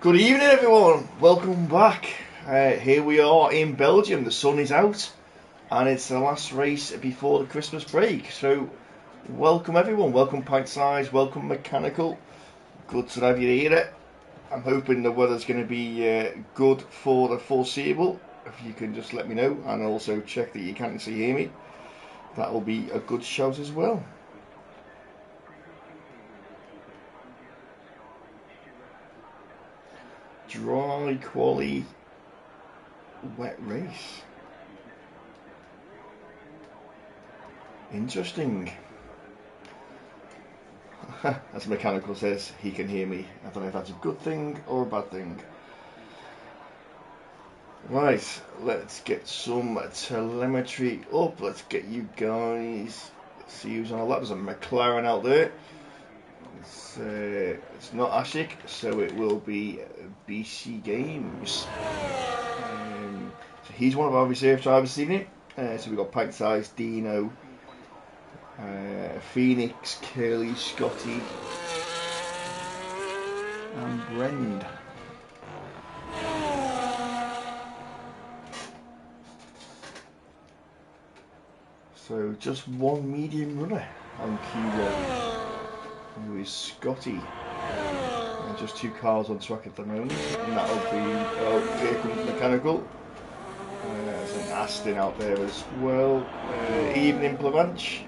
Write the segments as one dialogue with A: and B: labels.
A: Good evening, everyone. Welcome back. Here we are in Belgium. The sun is out, and it's the last race before the Christmas break. So, welcome everyone. Welcome Pint Size. Welcome Mechanical. Good to have you here. I'm hoping the weather's going to be good for the foreseeable. If you can just let me know, and also check that you can see hear me. That will be a good shout as well. Dry quali wet race. Interesting. As Mechanical says, he can hear me. I don't know if that's a good thing or a bad thing. Right, let's get some telemetry up. Let's get you guys. Let's see who's on the lap. There's a McLaren out there. It's not Ashik, so it will be BC Games. So he's one of our reserve drivers this evening. So we've got Pint Size, Dino, Phoenix, Curly, Scotty, and Brend. So just one medium runner on Q1. Who is Scotty, and just two cars on track at the moment, and that'll be, here comes Mechanical, there's an Aston out there as well, evening Plavanch,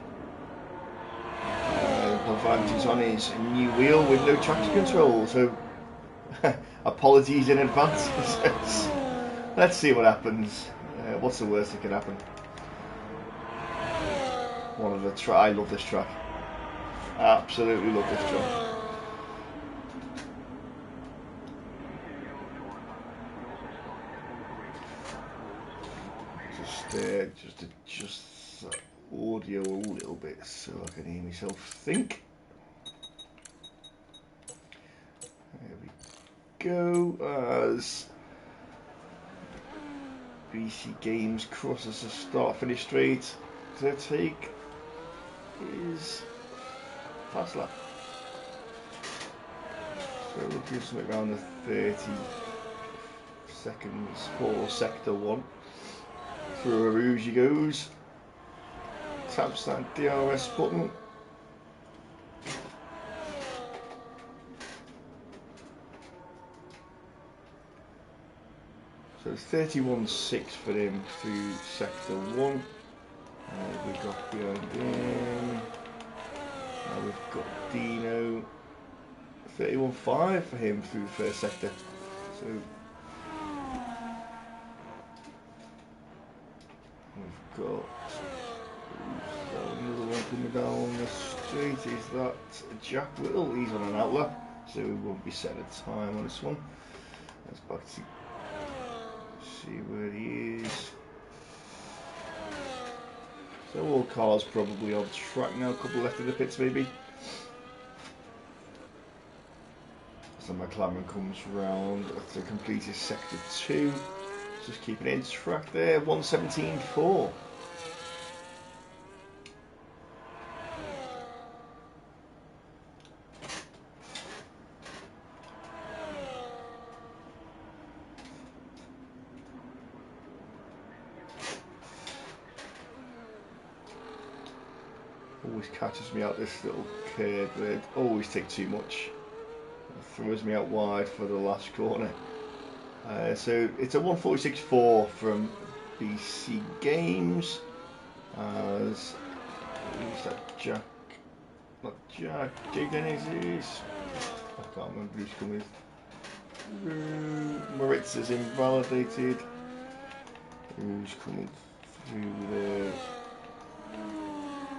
A: Plavanch is on his new wheel with no traction control, so apologies in advance. Let's see what happens. What's the worst that can happen? One of the I love this track. Absolutely love this track. Just adjust the audio a little bit so I can hear myself think. There we go. As BC Games crosses the start-finish straight, their take is fast lap. So looking something around the 30 seconds for sector 1. Through a rouge he goes. Taps that DRS button. So 31.6 for him through sector 1. We got behind him. Now we've got Dino. 31.5 for him through the first sector. So we've got another one coming down the straight. Is that Jack Whittle? He's on an outlap, so we won't be setting a time on this one. Let's back to see where he is. So all cars probably on track now. A couple left in the pits maybe. So McLaren comes round after completing sector 2. Just keeping it in track there. 1:17.4. Always catches me out this little curve there. Always take too much. Throws me out wide for the last corner. So it's a 1:46.4 from BC Games. As who's that Jack? Not Jack. Jake Dennis is. I can't remember who's coming. Moritz is invalidated. Who's coming through there?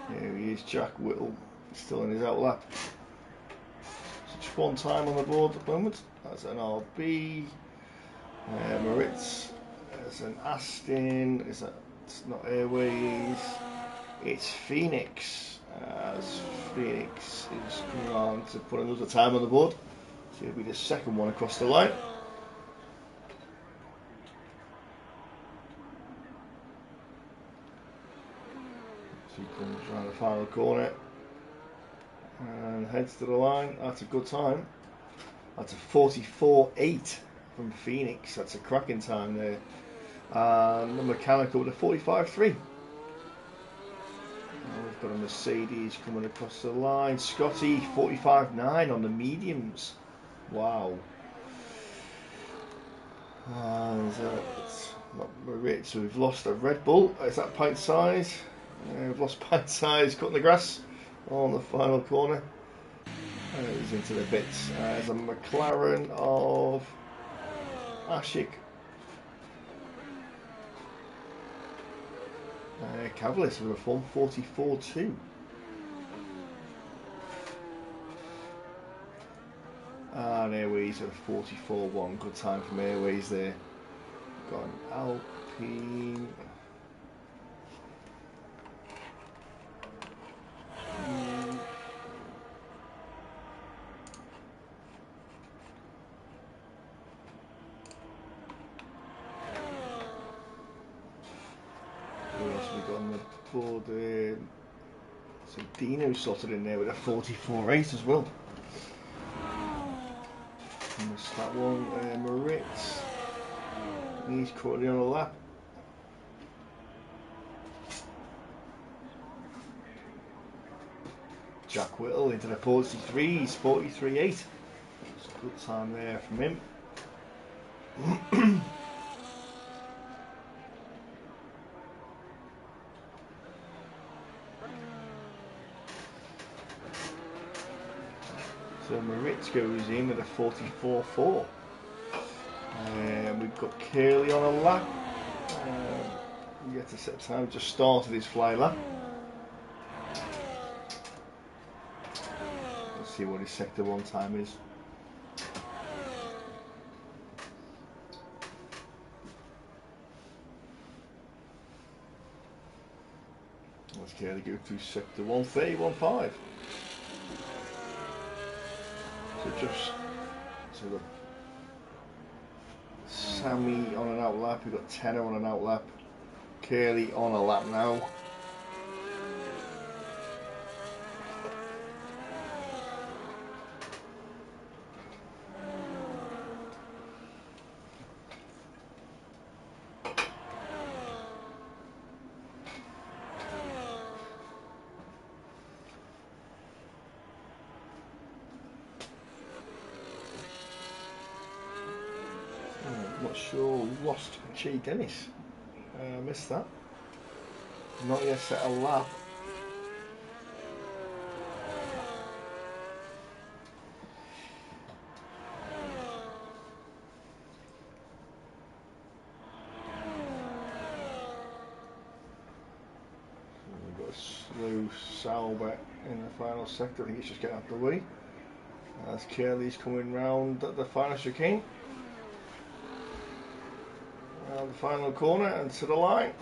A: There he is, Jack Whittle. Still in his outlap. Just one time on the board at the moment. That's an RB. Moritz. There's an Aston. It's not Airways. It's Phoenix. As Phoenix is coming on to put another time on the board. So it'll be the second one across the line. So he comes around the final corner and heads to the line. That's a good time. That's a 44.8 from Phoenix. That's a cracking time there. And the mechanical to 45.3. We've got a Mercedes coming across the line. Scotty 45.9 on the mediums. Wow. And it's not Marit, so we've lost a Red Bull. Is that pint size? We've lost pint size cutting the grass on the final corner. He's into the bits. There's a McLaren of Ashik. Cavalis with a form 44.2. And Airways at a 44.1. Good time from Airways there. Got an Alpine. What else have we got on the board? So Dino slotted in there with a 44.8 as well. Missed that one. Moritz. He's currently on a lap. Jack Whittle into the 43s, 43.8. It's a good time there from him. So Moritz goes in with a 44.4. We've got Curley on a lap. Yet to set time, just started his fly lap. Let's see what his sector 1 time is. Let's Curley go through sector 1, 31.5. So just so the Sammy on an out lap, we've got Tenor on an out lap, Curley on a lap now. Not sure, we lost Che Dennis. Missed that. Not yet set a lap. We've got a slow Sauber in the final sector. I think he's just getting out of the way. As Curley's coming round the final chicane. The final corner and to the line,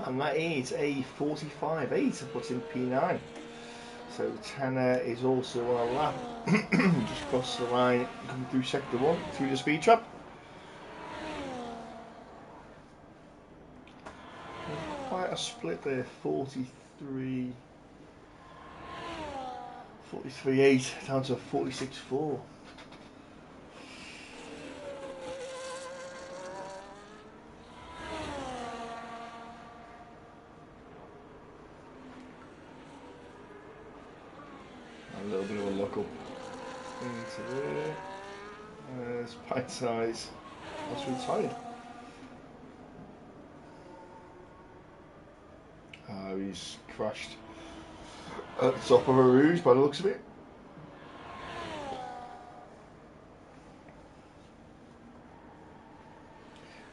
A: and that is a 45.8 to put in P9. So Tanner is also on a lap. Just cross the line, come through sector 1 through the speed trap. Quite a split there, 43.8 down to a 46.4. A little bit of a look up into there. There's pint size. That's retired. He's crashed at the top of a rouge by the looks of it.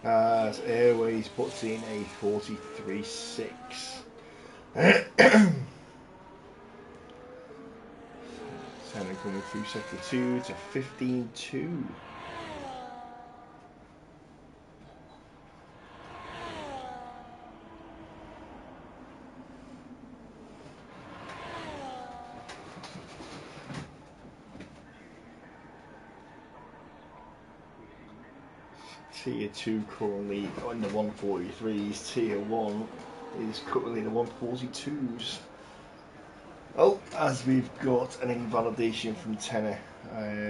A: As Airways puts in a 43.6. Tanner coming through sector 2 to 15.2. Tier 2 currently on the 143s, Tier 1 is currently the 142s. Oh, as we've got an invalidation from Tenor,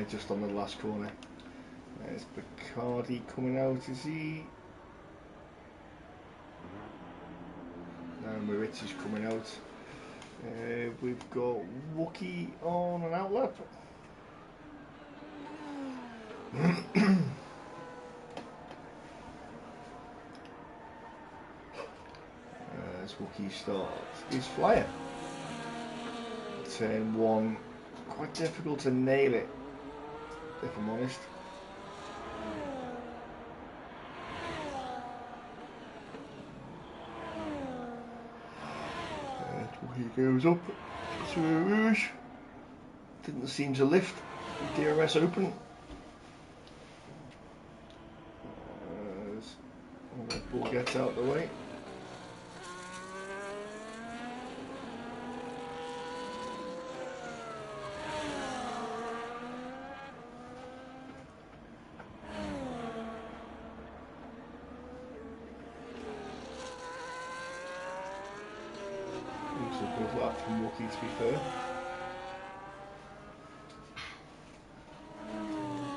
A: just on the last corner. There's Bacardi coming out, is he? No, Moritz is coming out. We've got Wookie on an outlap. As Wookie starts his flyer. Turn one, quite difficult to nail it, if I'm honest. He goes up to a Rouge. Didn't seem to lift. DRS open. The ball gets out of the way. Looks a good lap from Wookie, to be fair.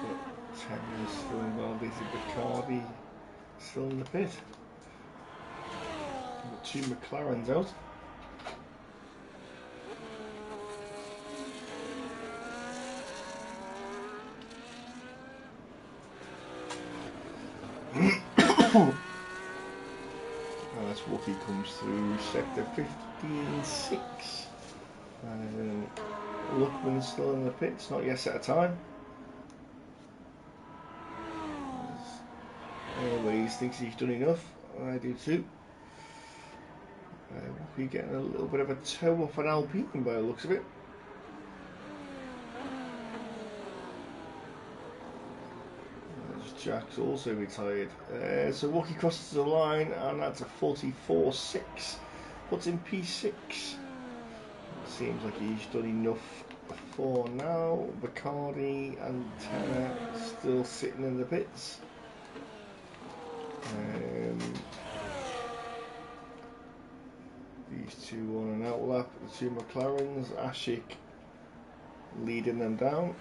A: But Tanya's still involved. This is Bacardi still in the pit. Got two McLarens out. As Wookie comes through sector 15.6. Luckman's still in the pits, not yet set a time. Anyways, thinks he's done enough. I do too. Wookie getting a little bit of a toe off an Alpine by the looks of it. Jack's also retired. So Wookie crosses the line, and that's a 44.6. Puts in P6. Seems like he's done enough for now. Bacardi and Tanner still sitting in the pits. These two on an outlap. The two McLarens. Ashik leading them down.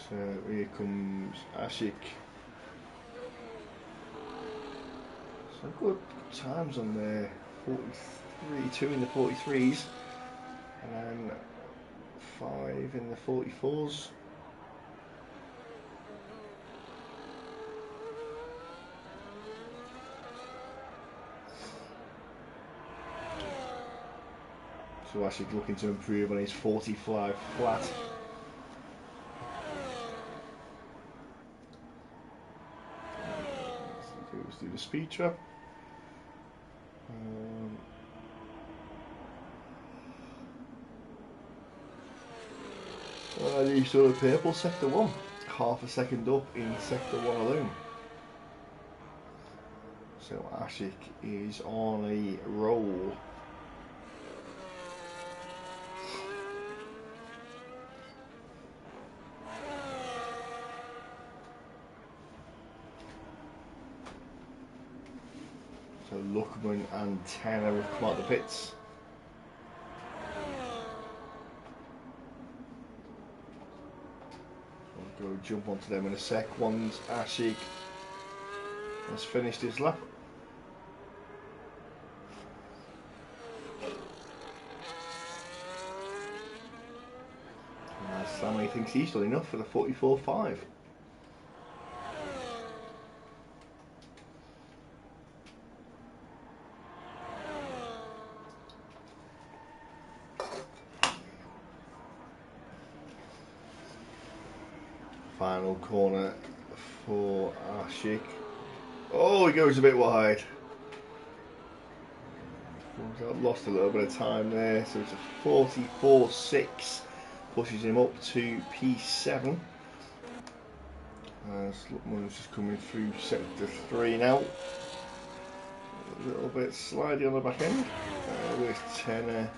A: So here comes Ashik. So good times on there. 43, 2 in the 43s, and then 5 in the 44s. So Ashik looking to improve on his 45 flat. Goes through the speed trap. He's sort of purple sector 1. Half a second up in sector 1 alone. So Ashik is on a roll. So Luckman and Tanner have come out the pits. I'll go jump onto them in a sec. Once Ashik has finished his lap. Sammy thinks he's done enough for the 44.5. Final corner for Ashik. Oh, he goes a bit wide. Lost a little bit of time there, so it's a 44.6. Pushes him up to P7. Slutman's just coming through sector 3 now. A little bit slidey on the back end with 10.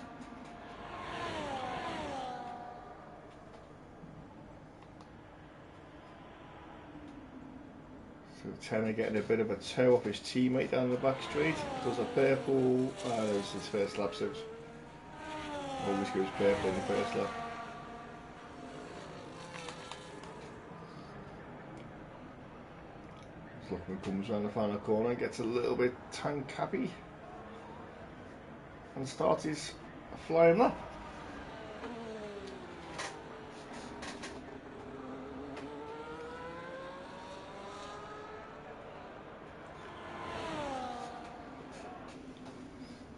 A: So 10 getting a bit of a toe off his teammate down the back straight. Does a purple. There's his first lap, so always goes purple in the first lap. Luckman comes around the final corner, gets a little bit tank happy, and starts his flying lap.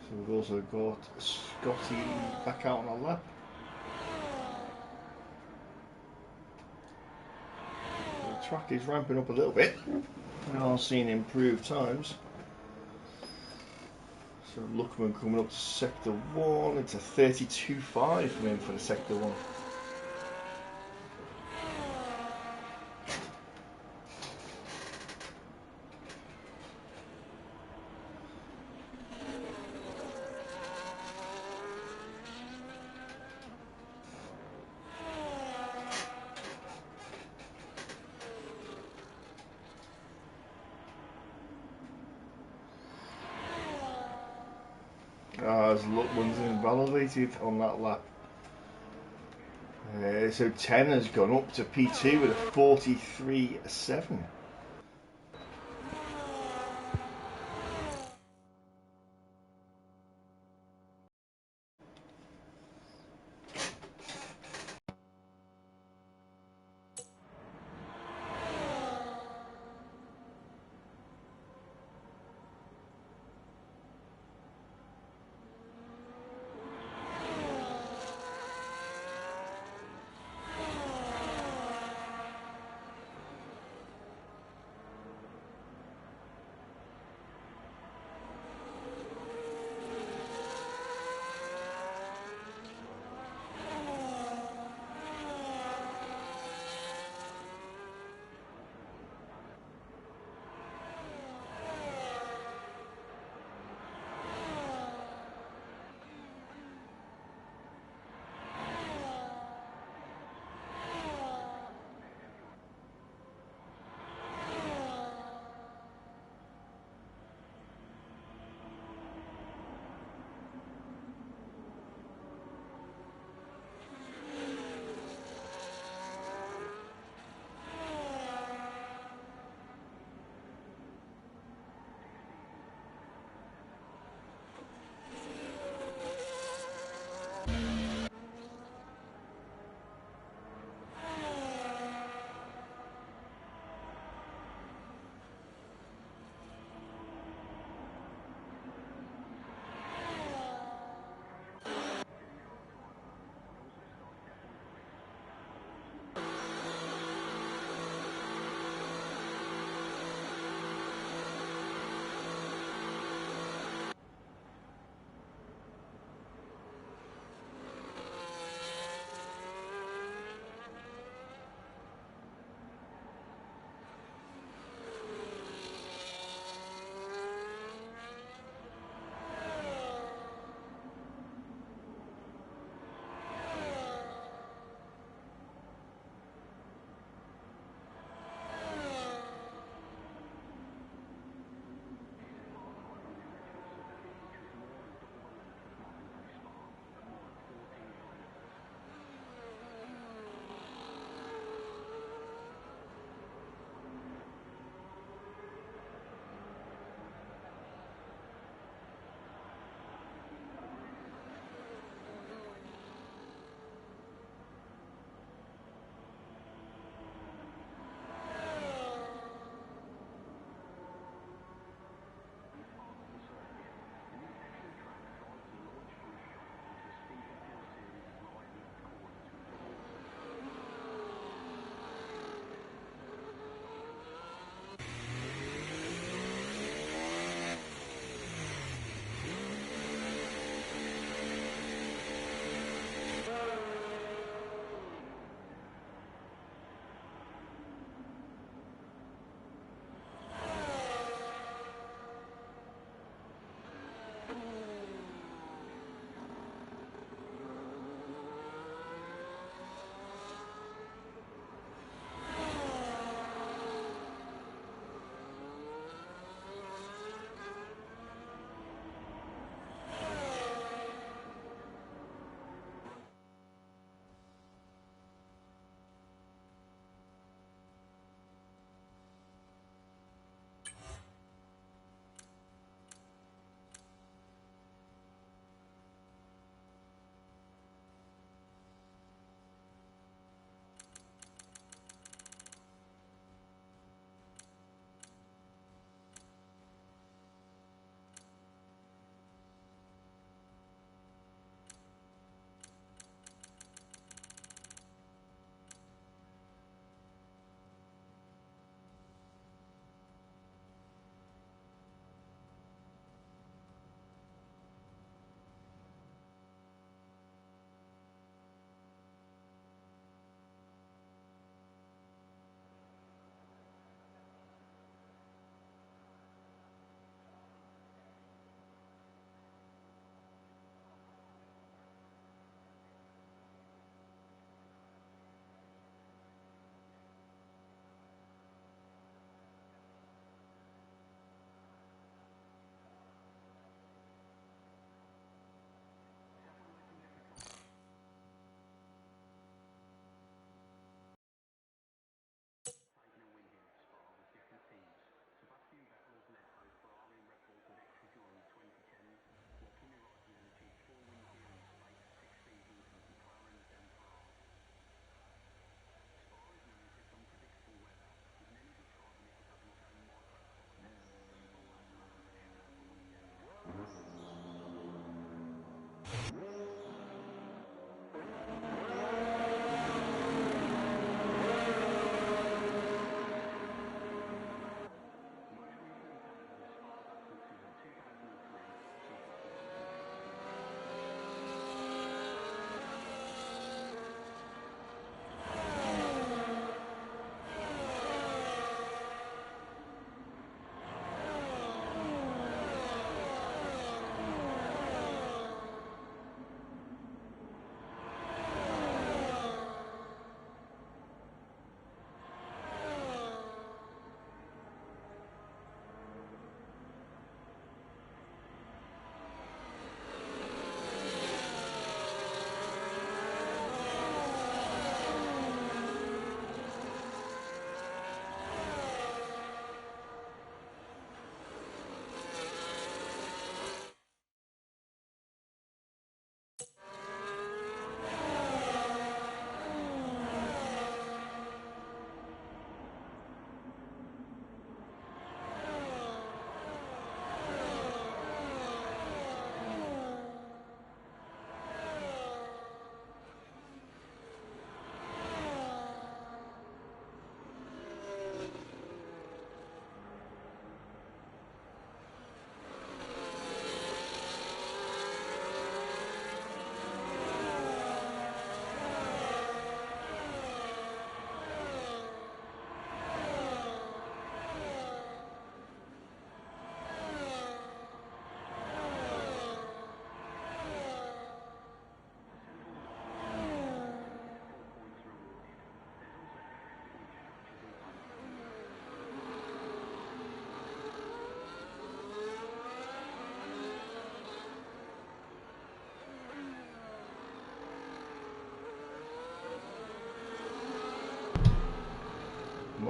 A: So we've also got Scotty back out on a lap. The track is ramping up a little bit. We are seeing improved times. So Luckman coming up to sector 1. It's a 32.5 from him for the sector 1. As Luckman's invalidated on that lap. So 10 has gone up to P2 with a 43.7.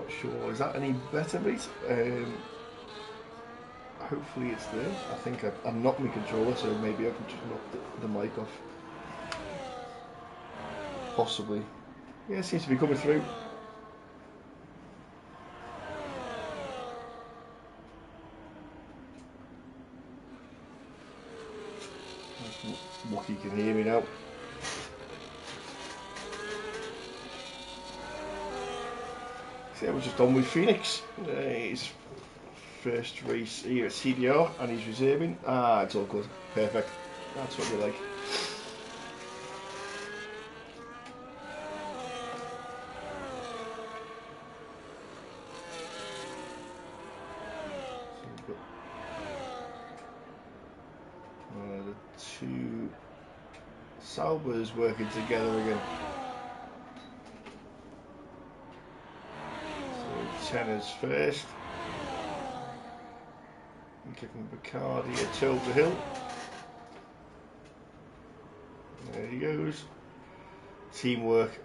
A: not sure. Is that any better, mate? Hopefully it's there. I think I knocked my controller, so maybe I can just knock the mic off. Possibly. Yeah, it seems to be coming through. Lucky you can hear me now. So yeah, we're just done with Phoenix. His first race here at CDR, and he's reserving. Ah, it's all good. Perfect. That's what we like. The two Saubers working together again. So Tenner's first. And giving Bacardi a tilt the hill. There he goes. Teamwork.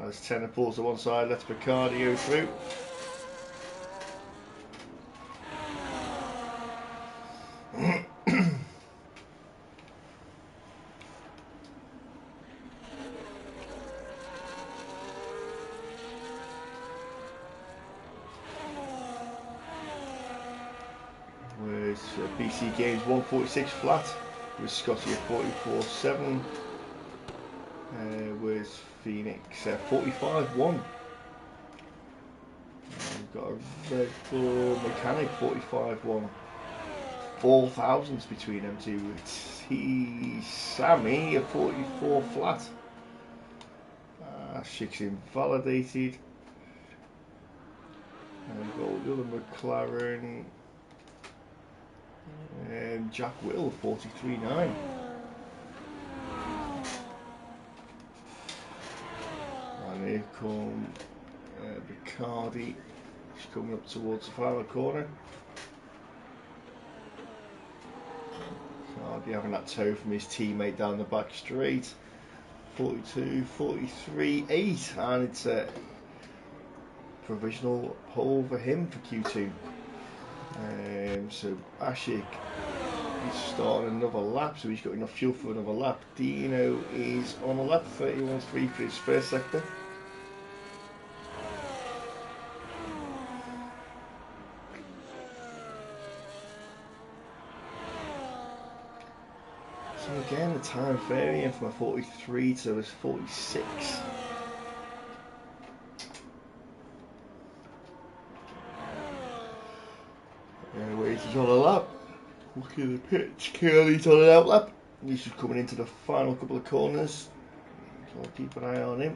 A: As Tenner pulls to one side, lets Bacardi go through. Whereas BC Games 146 flat with Scotty at 44.7. Whereas Phoenix 45.1. We've got a Red Bull Mechanic 45.1. 4 thousandths between them two. It's Sammy at 44 flat. Ashik's invalidated. And we've got the other McLaren. Jack Whittle 43.9. And here come Bacardi. He's coming up towards the final corner. Bacardi having that tow from his teammate down the back straight. 42, 43.8, and it's a provisional pole for him for Q2. So Ashik is starting another lap, so he's got enough fuel for another lap. Dino is on a lap, 31.3 for his first sector. So again, the time varying from a 43 to a 46. He's on a lap. Look at the pitch. Curly's on an out lap. He's just coming into the final couple of corners. So I'll keep an eye on him.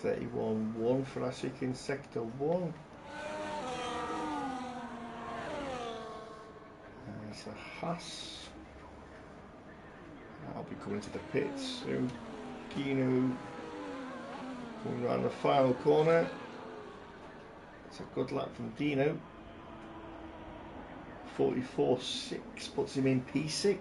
A: .31.1 for Ashik in sector 1. There's a Haas. I'll be coming to the pits soon. Gino coming around the final corner. It's a good lap from Dino. 44.6 puts him in P6.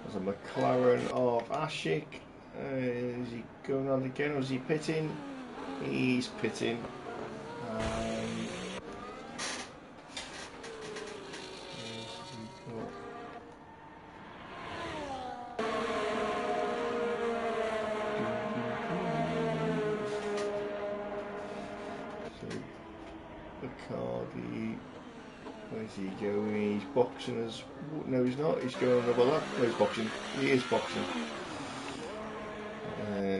A: There's a McLaren of Ashik. Is he going on again or is he pitting? He's pitting. Bacardi, where's he going? He's boxing as no, he's not. He's going another lap. No, he's boxing. He is boxing.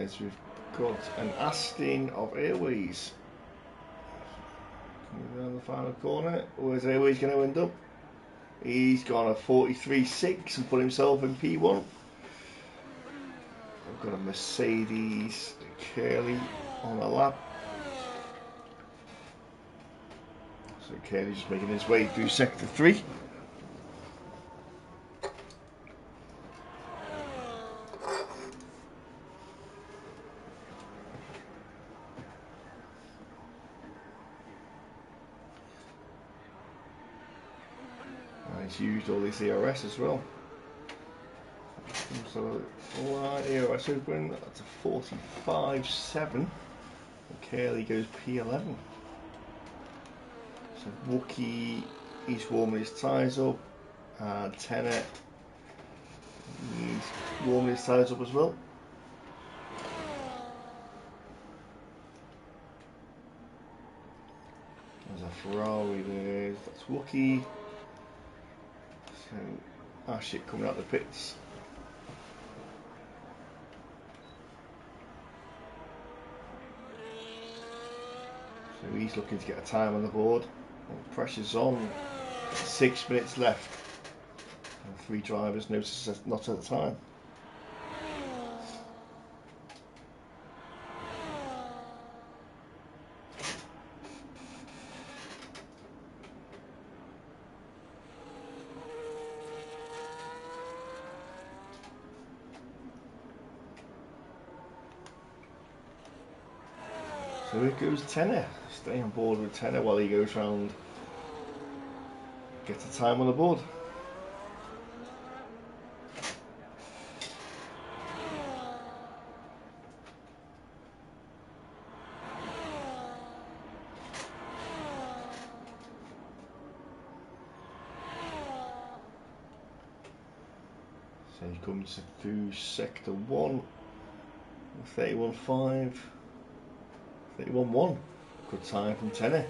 A: So we've got an Aston of Airways coming around the final corner. Where's Airways going to end up? He's gone a 43.6 and put himself in P1. We've got a Mercedes Curly on a lap. So Curly's just making his way through sector 3. he's used all his ERS as well. So light ERS open, that's a 45.7. And Curly goes P11. So Wookie, he's warming his tyres up. Tenor, he's warming his tyres up as well. There's a Ferrari there, that's Wookie. So Ashik coming out the pits. So he's looking to get a time on the board. And pressure's on. 6 minutes left. And 3 drivers, not at the time. So here goes Tenor. Stay on board with Tenor while he goes round. Gets a time on the board. So he comes through sector 1. 31.5. 31.1. Good time from Tenor.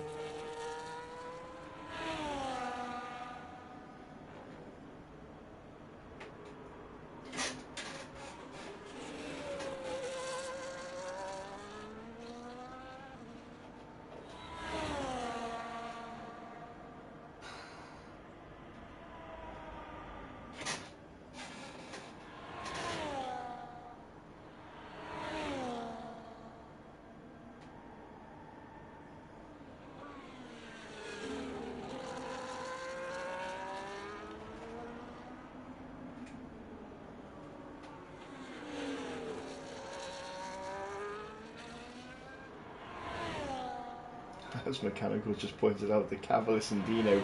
A: As Mechanical just pointed out, the Cavalis and Dino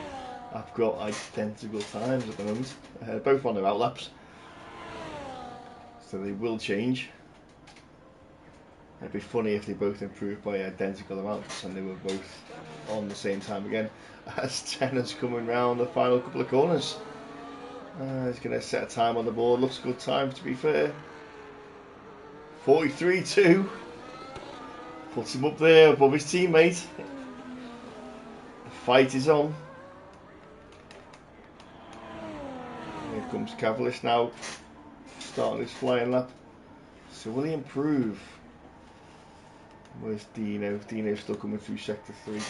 A: have got identical times at the moment, both on their outlaps, so they will change. It'd be funny if they both improved by identical amounts and they were both on the same time again. As Tenor's coming round the final couple of corners, he's going to set a time on the board. Looks good time, to be fair. 43.2 puts him up there above his teammate. Fight is on. Here comes Cavalis now, starting his flying lap. So will he improve? Where's Dino? Dino's still coming through sector 3.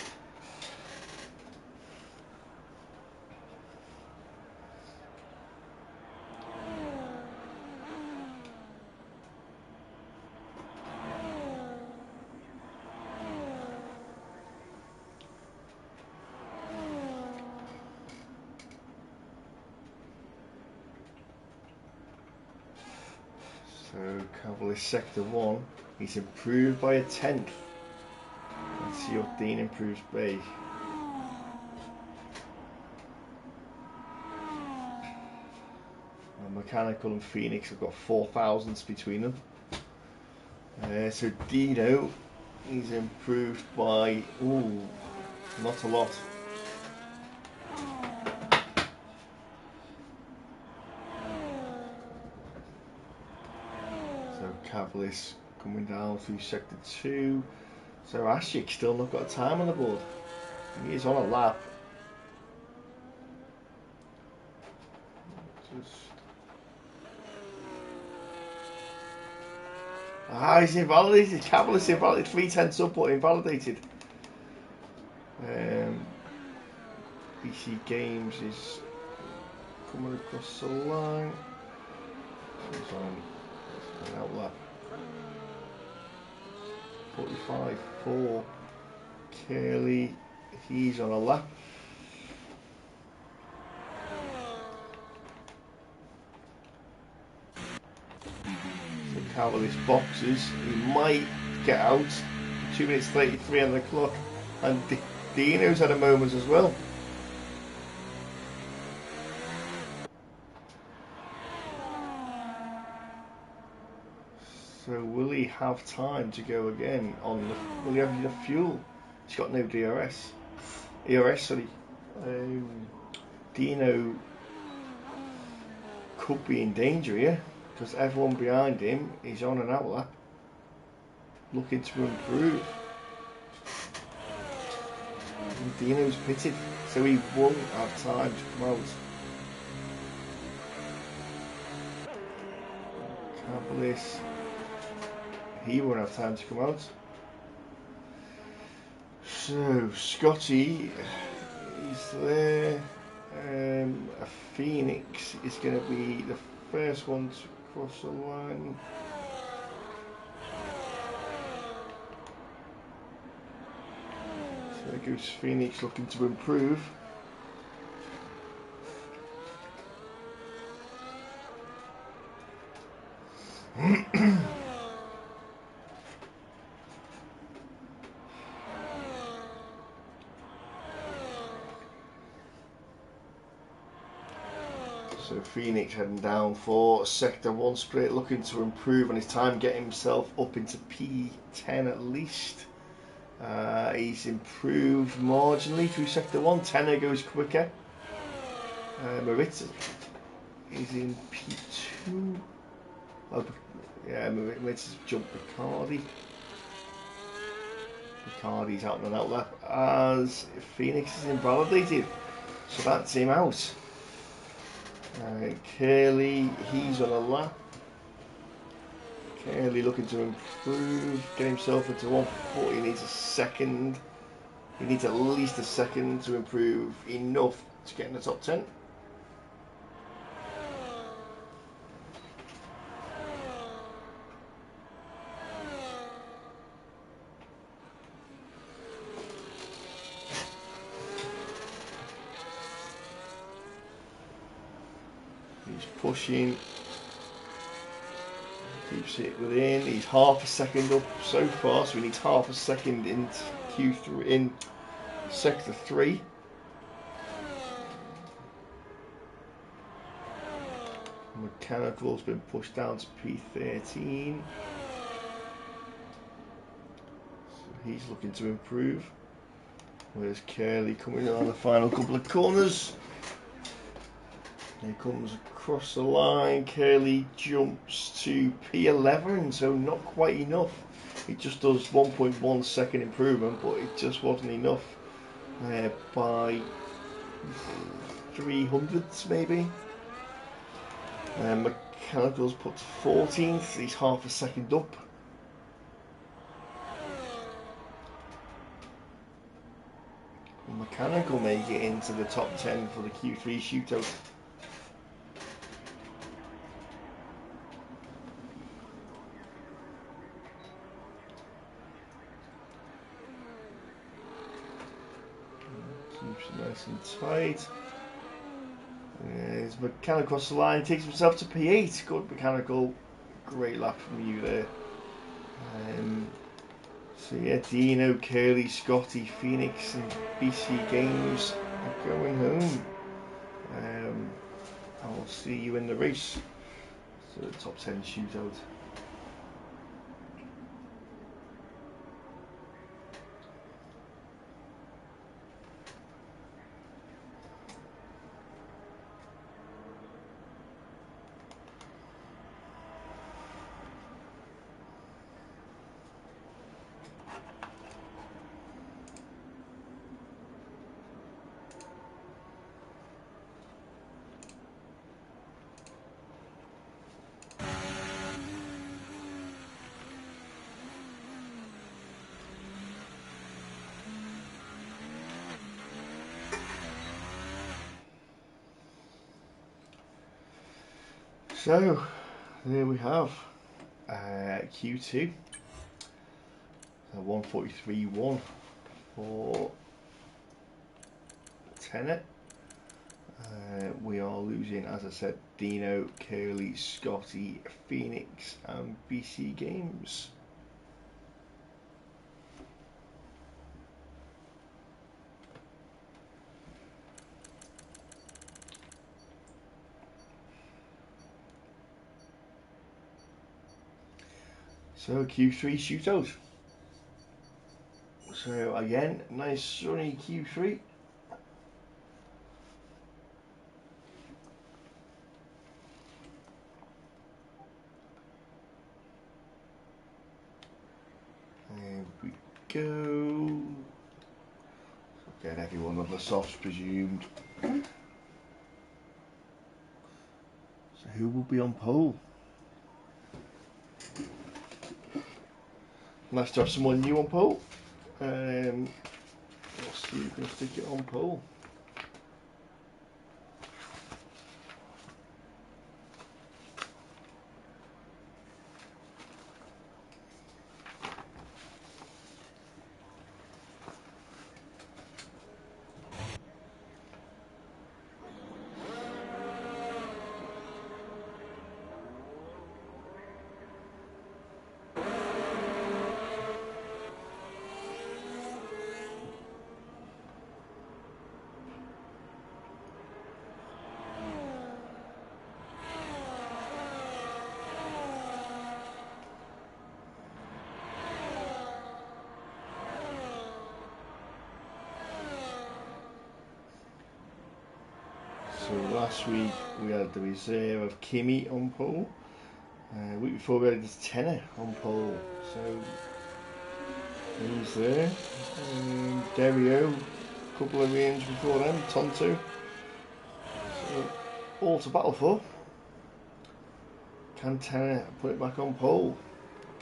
A: So Cavalis sector 1, he's improved by a 10th. Let's see what Dean improves by. Mechanical and Phoenix have got 4 thousandths between them. So Dino, he's improved by, not a lot. So Cavalis coming down through sector 2. So Ashik still not got a time on the board. He is on a lap. He's invalidated. Cavalis invalidated. 3/10 up, but invalidated. BC Games is coming across the line. He's on an outlap. 45.4. Curly, he's on a lap. So Cavalis boxes. He might get out. 2 minutes 33 on the clock. And Dino's had a moment as well. So will he have time to go again on the, will he have enough fuel? He's got no DRS. ERS, sorry. Dino could be in danger here because everyone behind him is on an outlap looking to improve. And Dino's pitted, so he won't have time to come out. Can't believe this. He won't have time to come out. So Scotty is there. A Phoenix is going to be the first one to cross the line. So there goes Phoenix looking to improve. So Phoenix heading down for Sector 1 split, looking to improve on his time, get himself up into P10 at least. He's improved marginally through Sector 1. Tenor goes quicker. Maritza is in P2. Oh, yeah, Maritza's jumped Bacardi. Bacardi's out on an outlap as Phoenix is invalidated. So that's him out. Curly, he's on a lap. Curly looking to improve, get himself into 140. He needs a second. He needs at least a second to improve enough to get in the top 10. He's pushing. Keeps it within. He's half a second up so far, so he needs half a second into Q3 in Sector 3. Mechanical's been pushed down to P13. So he's looking to improve. Where's Curly coming in on the final couple of corners? He comes across the line. Curly jumps to P11, so not quite enough. It just does 1.1 second improvement, but it just wasn't enough by 300ths maybe. Mechanical's put to 14th. He's half a second up. Mechanical may get into the top 10 for the Q3 shootout. Keeps it nice and tight. His Mechanical across the line, takes himself to P8. Good Mechanical, great lap from you there. So yeah, Dino, Curly, Scotty, Phoenix and BC Games are going home. I'll see you in the race. So the top 10 shootout. So, there we have Q2, 143.1 for Tenet. We are losing, as I said, Dino, Curly, Scotty, Phoenix and BC Games. So Q3 shootout. So again, nice sunny Q3. There we go. Get everyone on the softs presumed. So who will be on pole? Nice to have someone new on pole. Let's see who can stick it on pole. So last week we had the reserve of Kimi on pole. Week before we had this tenor on pole. So he's there. Derio, a couple of range before them, Tonto. So all to battle for. Can tenor put it back on pole?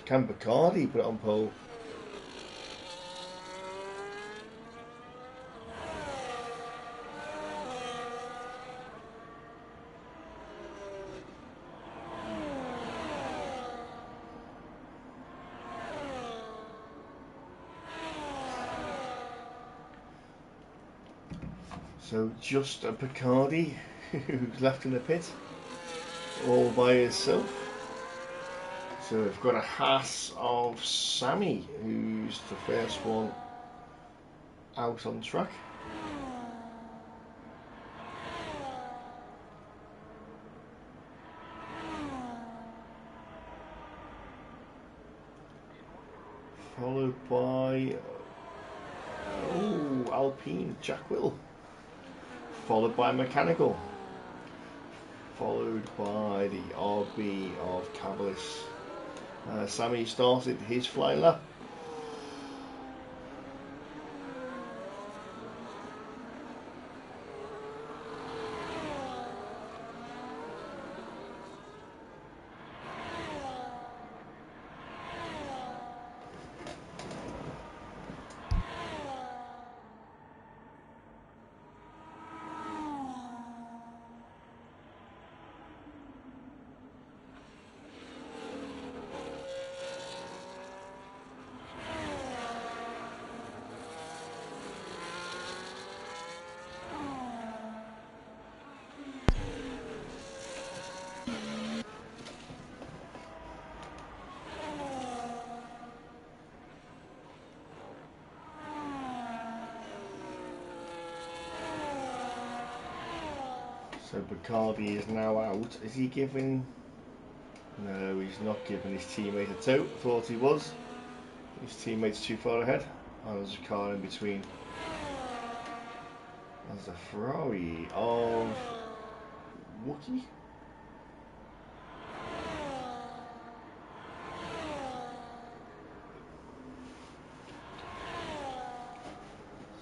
A: Can Bacardi put it on pole? So just a Bacardi who's left in the pit all by himself. So we've got a Haas of Sammy, who's the first one out on track. Followed by Alpine, Jack Will. Followed by Mechanical. Followed by the RB of Cavalis. Sammy started his fly lap. So Bacardi is now out. Is he giving... No, he's not giving his teammate a tow. Thought he was. His teammate's too far ahead. Oh, there's a car in between. There's a Ferrari of... Wookie?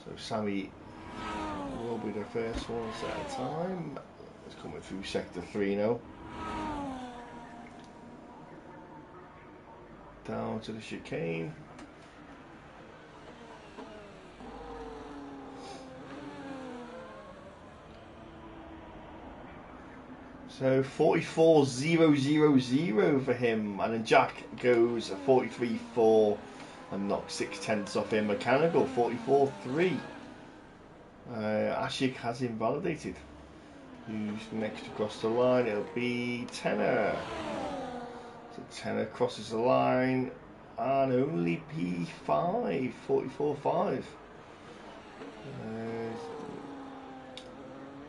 A: So Sammy will be the first one at a time. It's coming through sector 3 now. Down to the chicane. So 44.000 for him, and then Jack goes 43.4 and knocks 0.6 off him. Mechanical 44.3. Ashik has invalidated. Who's next across the line? It'll be Tenor. So Tenor crosses the line and only P5, 44.5.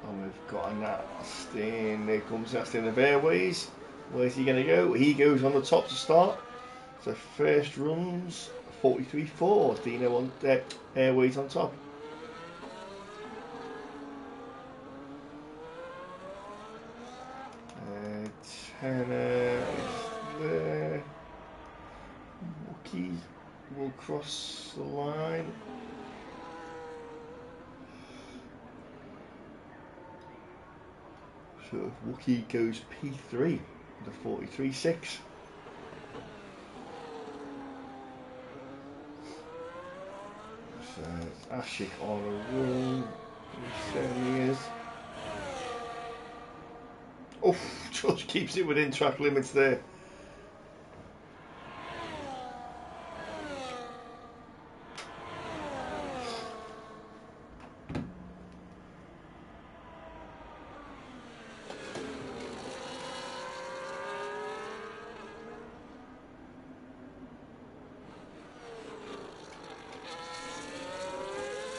A: And we've got a Nastin. There comes Nastin of Airways. Where's he going to go? He goes on the top to start. After first runs, 43.4. Dino on Airways on top. Tenner is there. Wookie will cross the line. So Wookie goes P3 to 43.6. So Ashik on a run. He certainly is. Oh, just keeps it within track limits there.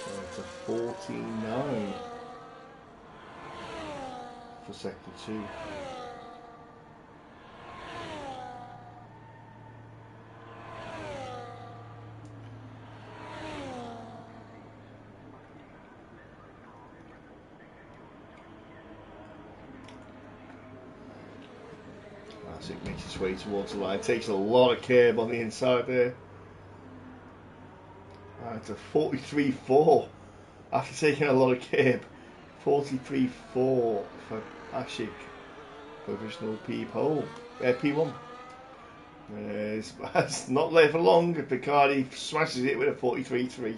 A: So it's a 49 for sector 2. As it makes its way towards the line, takes a lot of curb on the inside there. It's a 43.4 after taking a lot of curb. 43.4 for Ashik, provisional P1. It's not there for long. Picardi smashes it with a 43.3.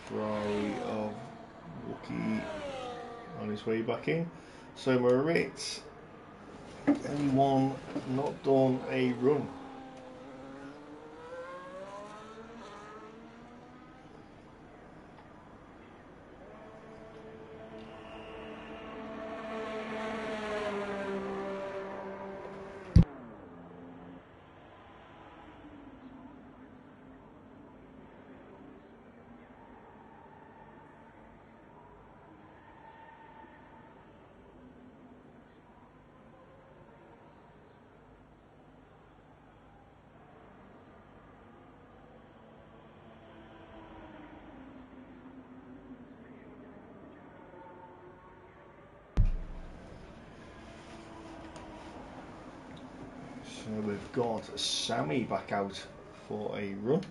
A: Ferrari of Wookie on his way back in. So Moritz, anyone not done a run? So we've got Sammy back out for a run.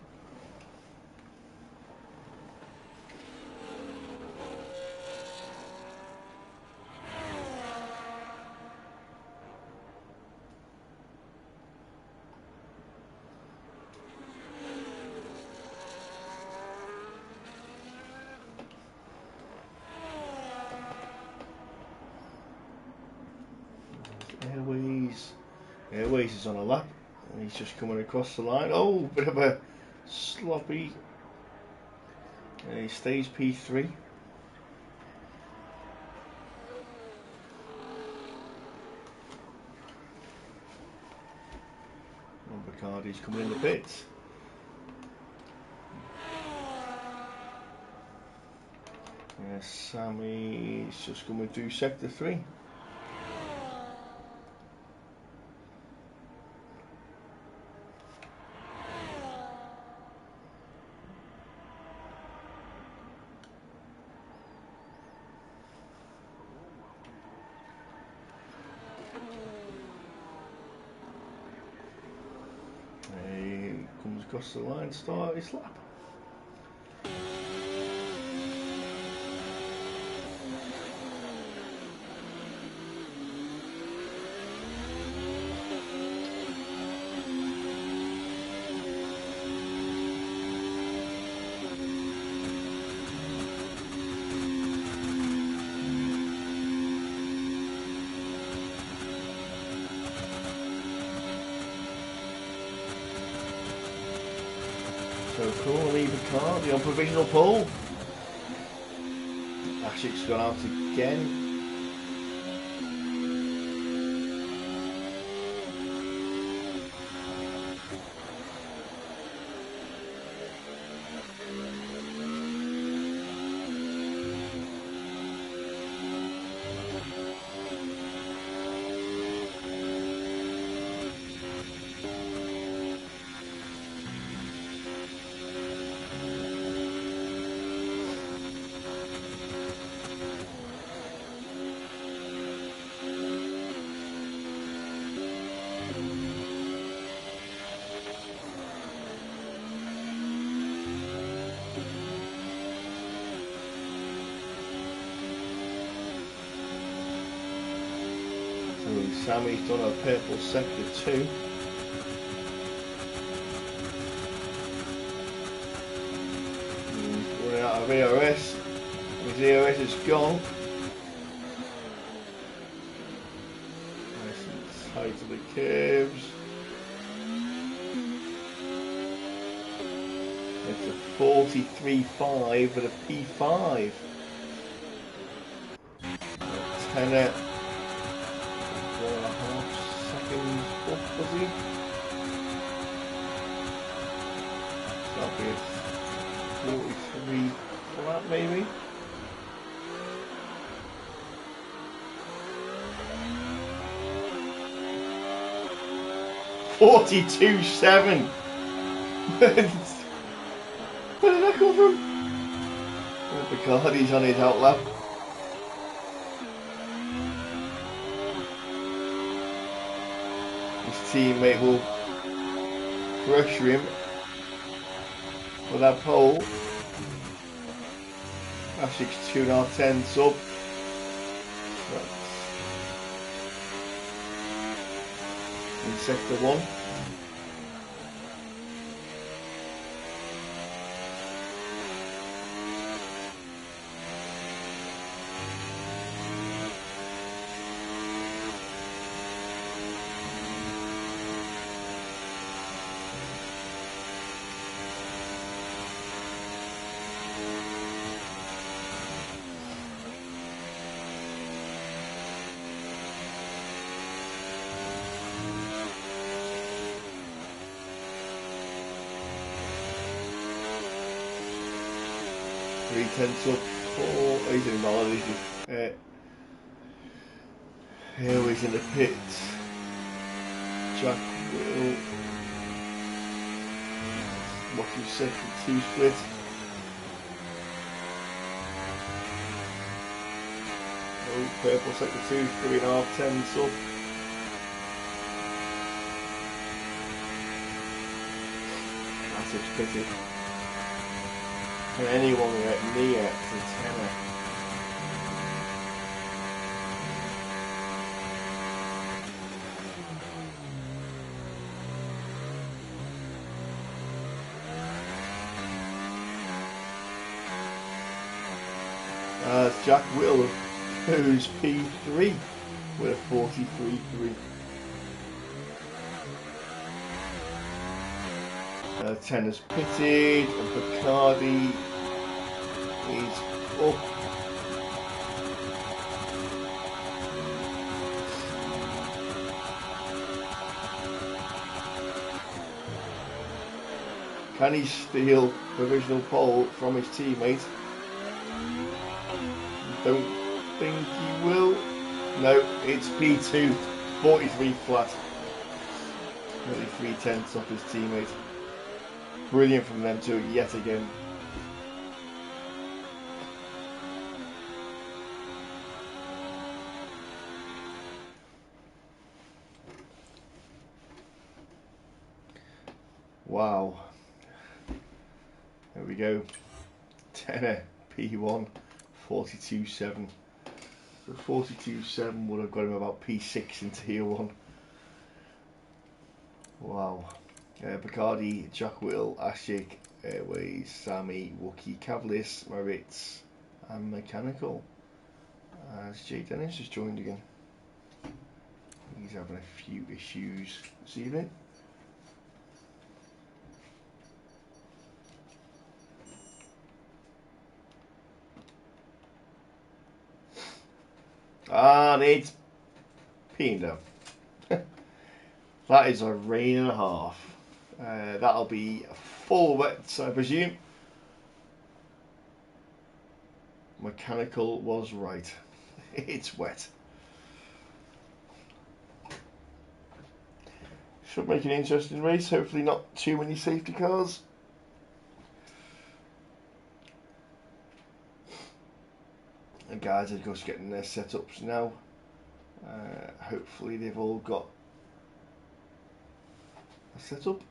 A: Airways is on a lap and he's just coming across the line. Oh, bit of a sloppy. He stays P3. And Bacardi's coming in the pits. Sammy's just coming through sector 3. Comes across the line, start his lap. So Crawley, Bacardi on provisional pole. Ashik's gone out again. Sammy's done a purple sector 2. He's running out of ERS. His ERS is gone. Nice and tight to the curves. It's a 43.5 with a P5. Tenner. 4.5 seconds up, was he? That'll be a 43 flat, maybe. $42.7. Where did that come from? Bacardi's on his outlap. His teammate will pressure him for that pole. Ashik's 2.5 tenths up. In sector 1. Tenths up for he's in Molly. Here he's in the pits. Jack Whittle. What you said for 2 split. Oh, purple sector 2, 3.5 tenths up. That's pitted. Can anyone get near to Tenner? It's Jack Whittle, who's P3 with a 43.3. Tenner's pitted, and Bacardi is up. Can he steal provisional pole from his teammate? Don't think he will. No, it's P2, 43 flat. Nearly 3 tenths off his teammate. Brilliant from them two yet again. Wow. There we go. Tenner P1, 42.7. So 42.7 would have got him about P6 in Tier 1. Wow. Bacardi, Jack Whittle, Ashik, Airways, Sammy, Wookie, Cavaliers, Maritz, and Mechanical. As Jay Dennis has joined again. He's having a few issues this evening. And it's peeing down. That is a rain and a half. That'll be full wet, I presume. Mechanical was right. It's wet. Should make an interesting race. Hopefully not too many safety cars. The guys are just getting their setups now. Hopefully they've all got a setup.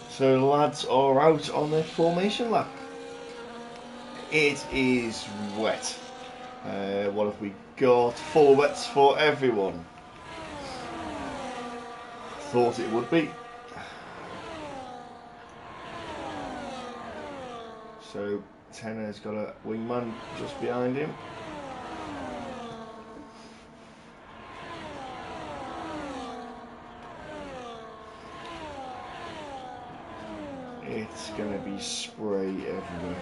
A: So the lads are out on their formation lap. It is wet. What have we got? Full wets for everyone. Thought it would be. So Tenner's got a wingman just behind him. It's going to be spray everywhere.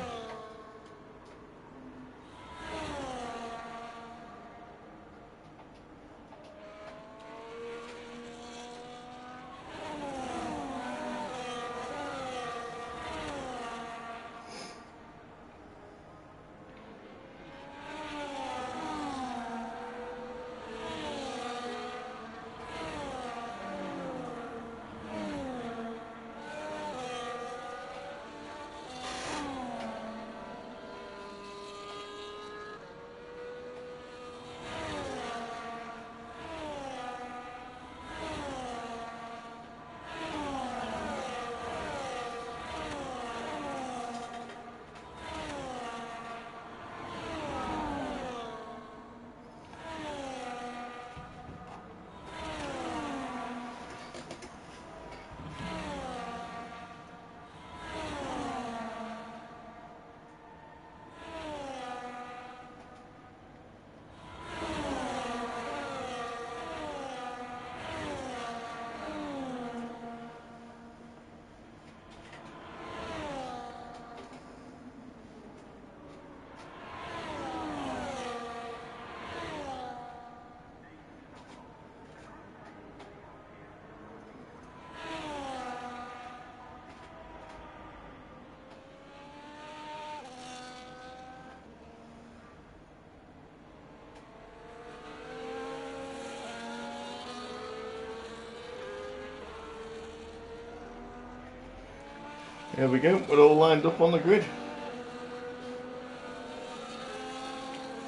A: There we go, we're all lined up on the grid.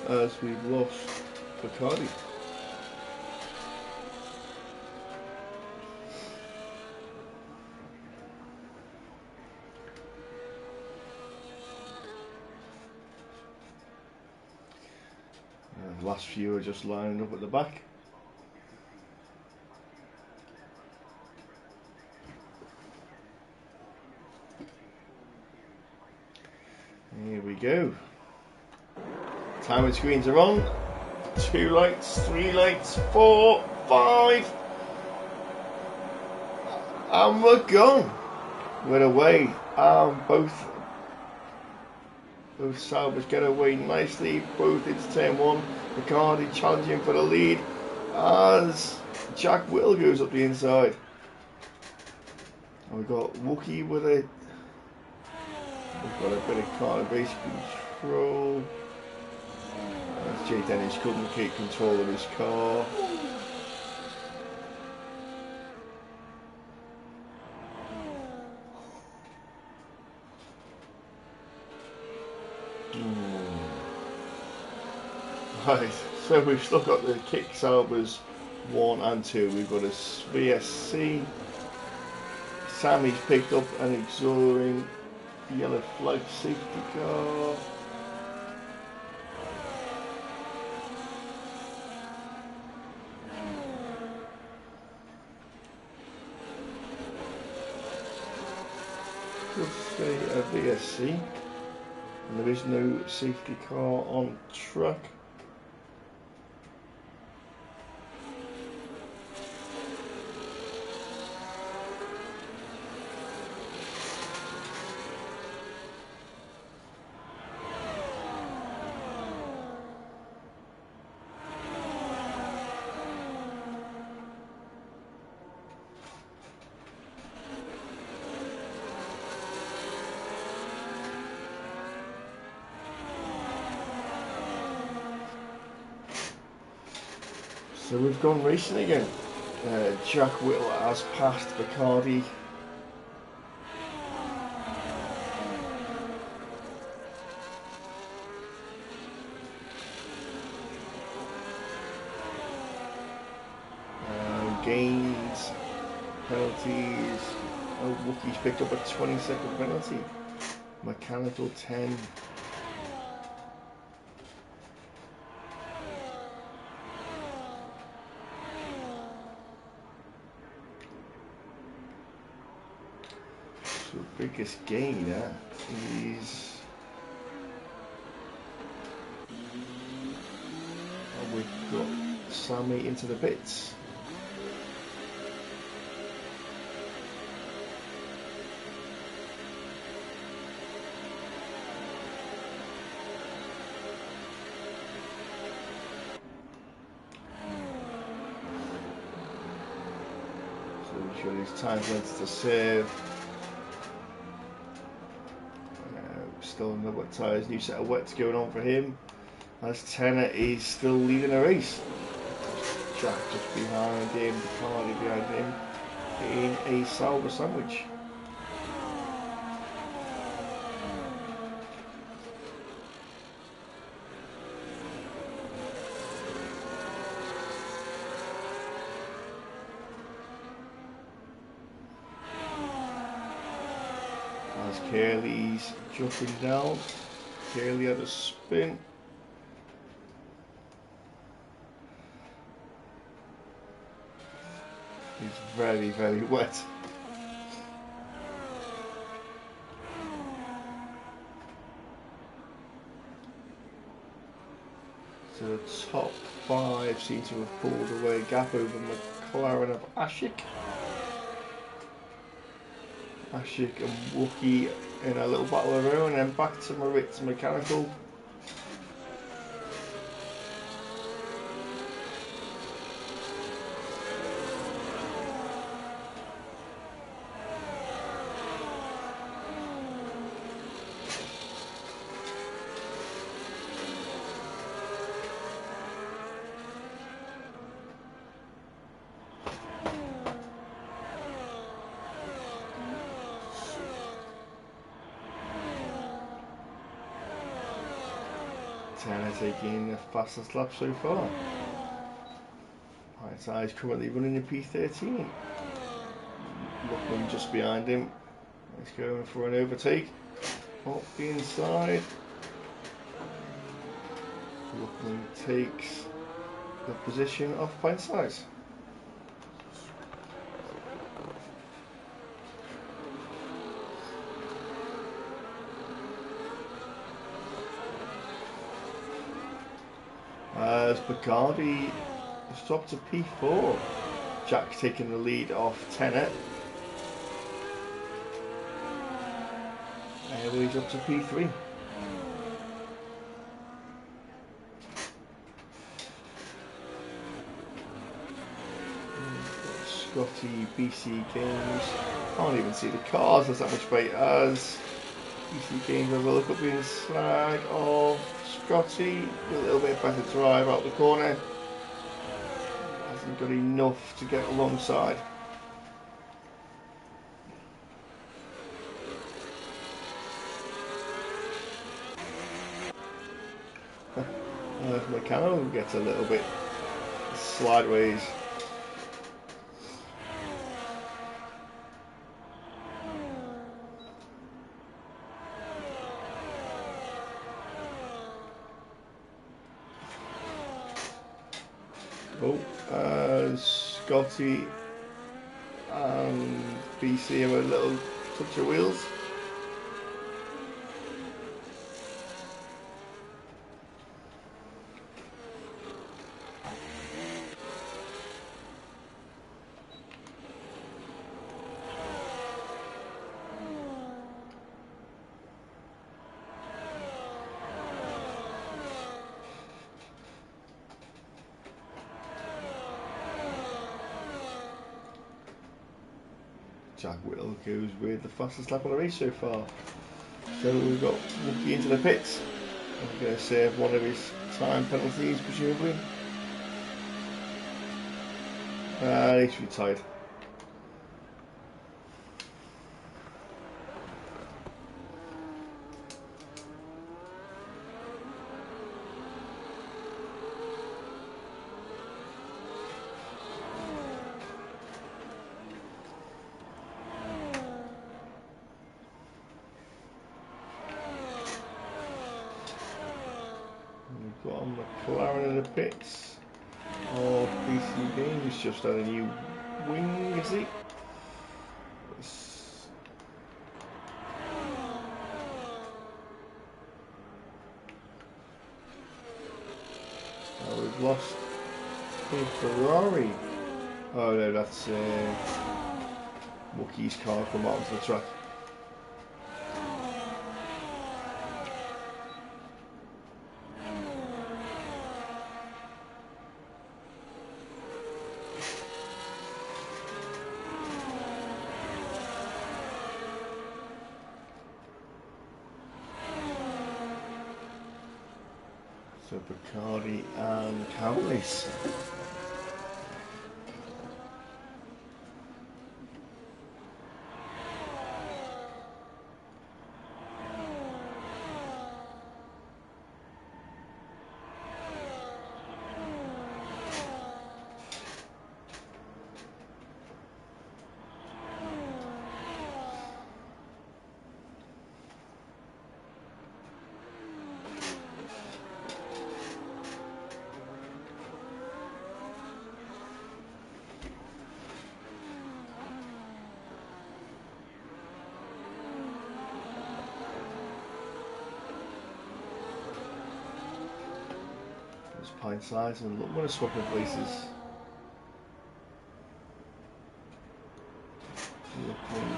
A: As we've lost Bacardi. The last few are just lined up at the back. Here we go. Timing screens are on. 2 lights, 3 lights, 4, 5. And we're gone. We're away. Both Saubers get away nicely. Both into turn 1. Bacardi challenging for the lead as Jack Will goes up the inside. And we've got Wookie with it. We've got a bit of car base control. As Jay Dennis couldn't keep control of his car. Right, so we've still got the Kick Saubers 1 and 2. We've got a VSC. Sammy's picked up an exhilarating yellow flag safety car. Just say a VSC, and there is no safety car on track. So we've gone racing again. Jack Whittle has passed Bacardi. gains, penalties. Oh, Wookie's picked up a 20-second penalty. Mechanical 10. So biggest gainer is. Oh, we've got Sammy into the bits. Sure, his time went to serve. Still another tyres, new set of wets going on for him. As Tenner is still leading the race. Jack just behind him, Bacardi behind him in a Sauber sandwich. As Curly's jumping down, Curly had a spin. He's very, very wet. So the top 5 seem to have pulled away a gap over McLaren of Ashik. Ashik and Wookie in a little battle of their own, and then back to Maritz Mechanical. Tanner taking the fastest lap so far. Right side is currently running in P13. Looking just behind him. He's going for an overtake. Up the inside. Looking takes the position of pint size. As Bacardi has dropped to P4. Jack taking the lead off Tenner. He's up to P3. Scotty, BC Games. Can't even see the cars, there's that much bait as. BC Games has a look up the inside of Scotty. A little bit better drive out the corner. Hasn't got enough to get alongside. Meccano gets a little bit sideways. Scotty and BC have a little touch of wheels. Jack Whittle goes with the fastest lap of the race so far. So we've got Wookie into the pits. We're going to save one of his time penalties, presumably. He's retired. McLaren in the pits. Oh, PC Games just had a new wing, is he? Oh, we've lost a Ferrari. Oh no, that's Wookiee's car come onto the track. So Bacardi and Cowleys. Pint size and look, we're swapping places. Looking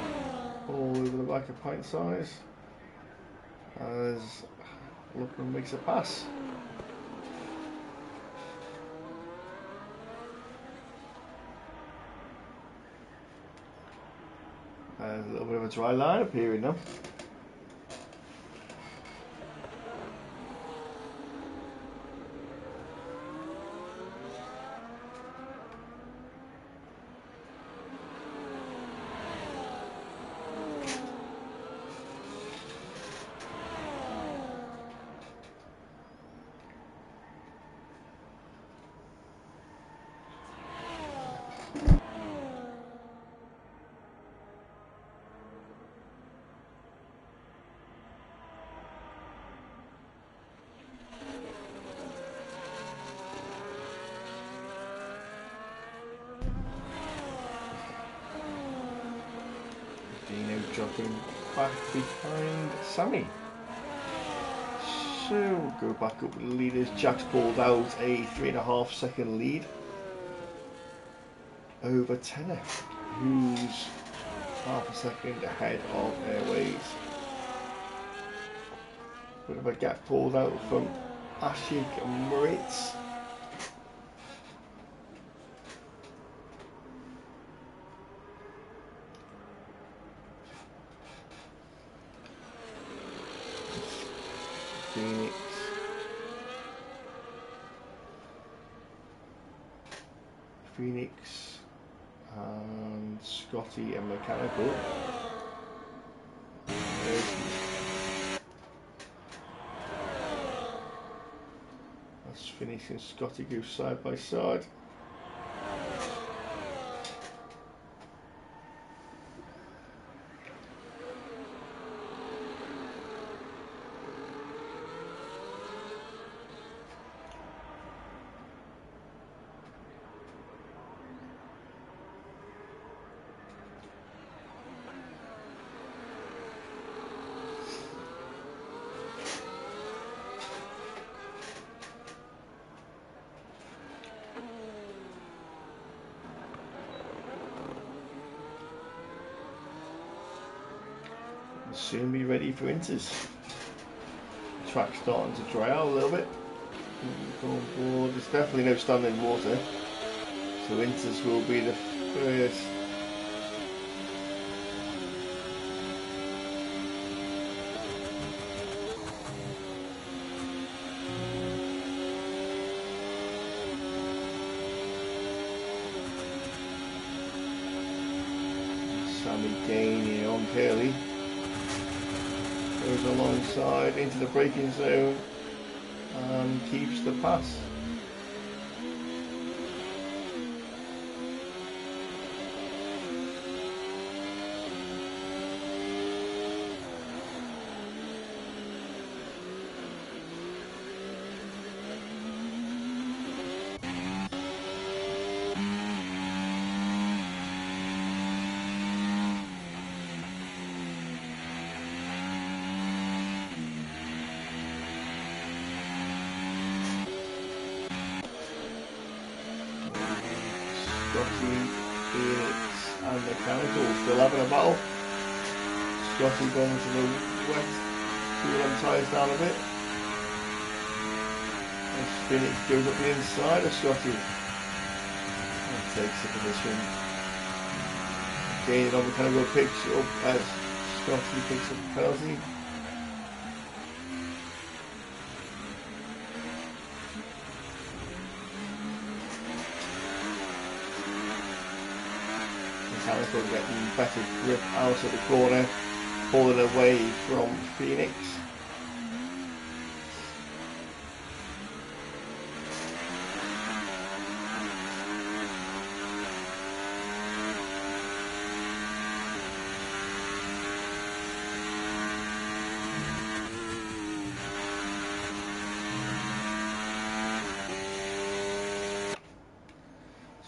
A: all over the back of pint size as Looking makes a pass. A little bit of a dry line appearing now. Dropping back behind Sammy. So we'll go back up with the leaders. Jack's pulled out a 3.5 second lead over Tenner, who's half a second ahead of Airways. Bit of a gap pulled out from Ashik and Moritz. Phoenix and Scotty and Mechanical. That's Phoenix and Scotty go side by side. Soon be ready for Inters. The track's starting to dry out a little bit. On board. There's definitely no standing water, so Inters will be the first. Sammy Gainey on Curly. Goes alongside into the braking zone and keeps the pass. Scotty, Phoenix and Mechanical still having a battle. Scotty going to the wet, cool them tyres down a bit. As Phoenix goes up the inside of Scotty and takes the position. Gaining on Mechanical picks up as Scotty picks up the penalty. Mechanical getting better grip out of the corner, pulling away from Phoenix.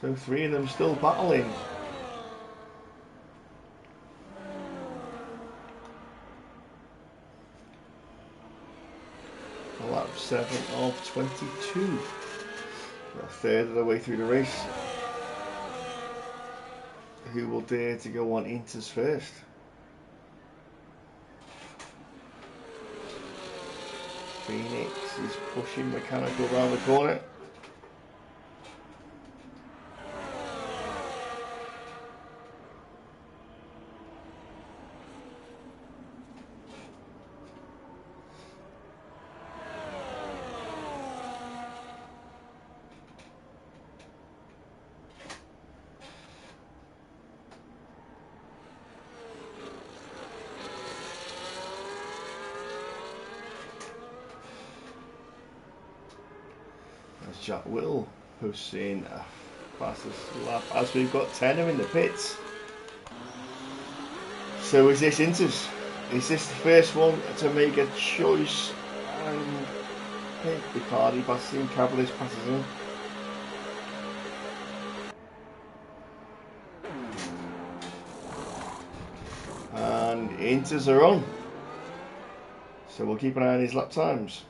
A: So three of them still battling. Lap 7 of 22. A third of the way through the race. Who will dare to go on Inters first? Phoenix is pushing Mechanical around the corner. Jack Whittle pushing a fastest lap as we've got Tenner in the pits. So is this Inters? Is this the first one to make a choice and pick? Bacardi passes in, Cavalis passes in. And Inters are on. So we'll keep an eye on his lap times.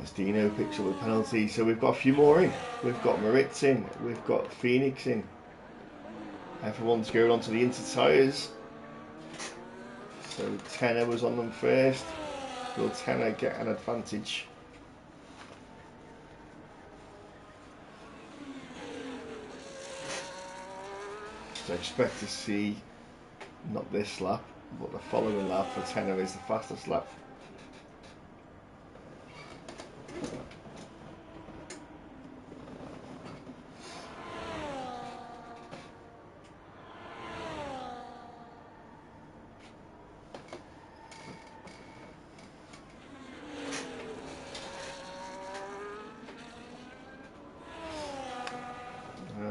A: As Dino picks up the penalty, so we've got a few more in. We've got Moritz in, we've got Phoenix in. Everyone's going onto the Inter tyres. So Tenner was on them first. Will Tenner get an advantage? So I expect to see, not this lap, but the following lap for Tenner is the fastest lap.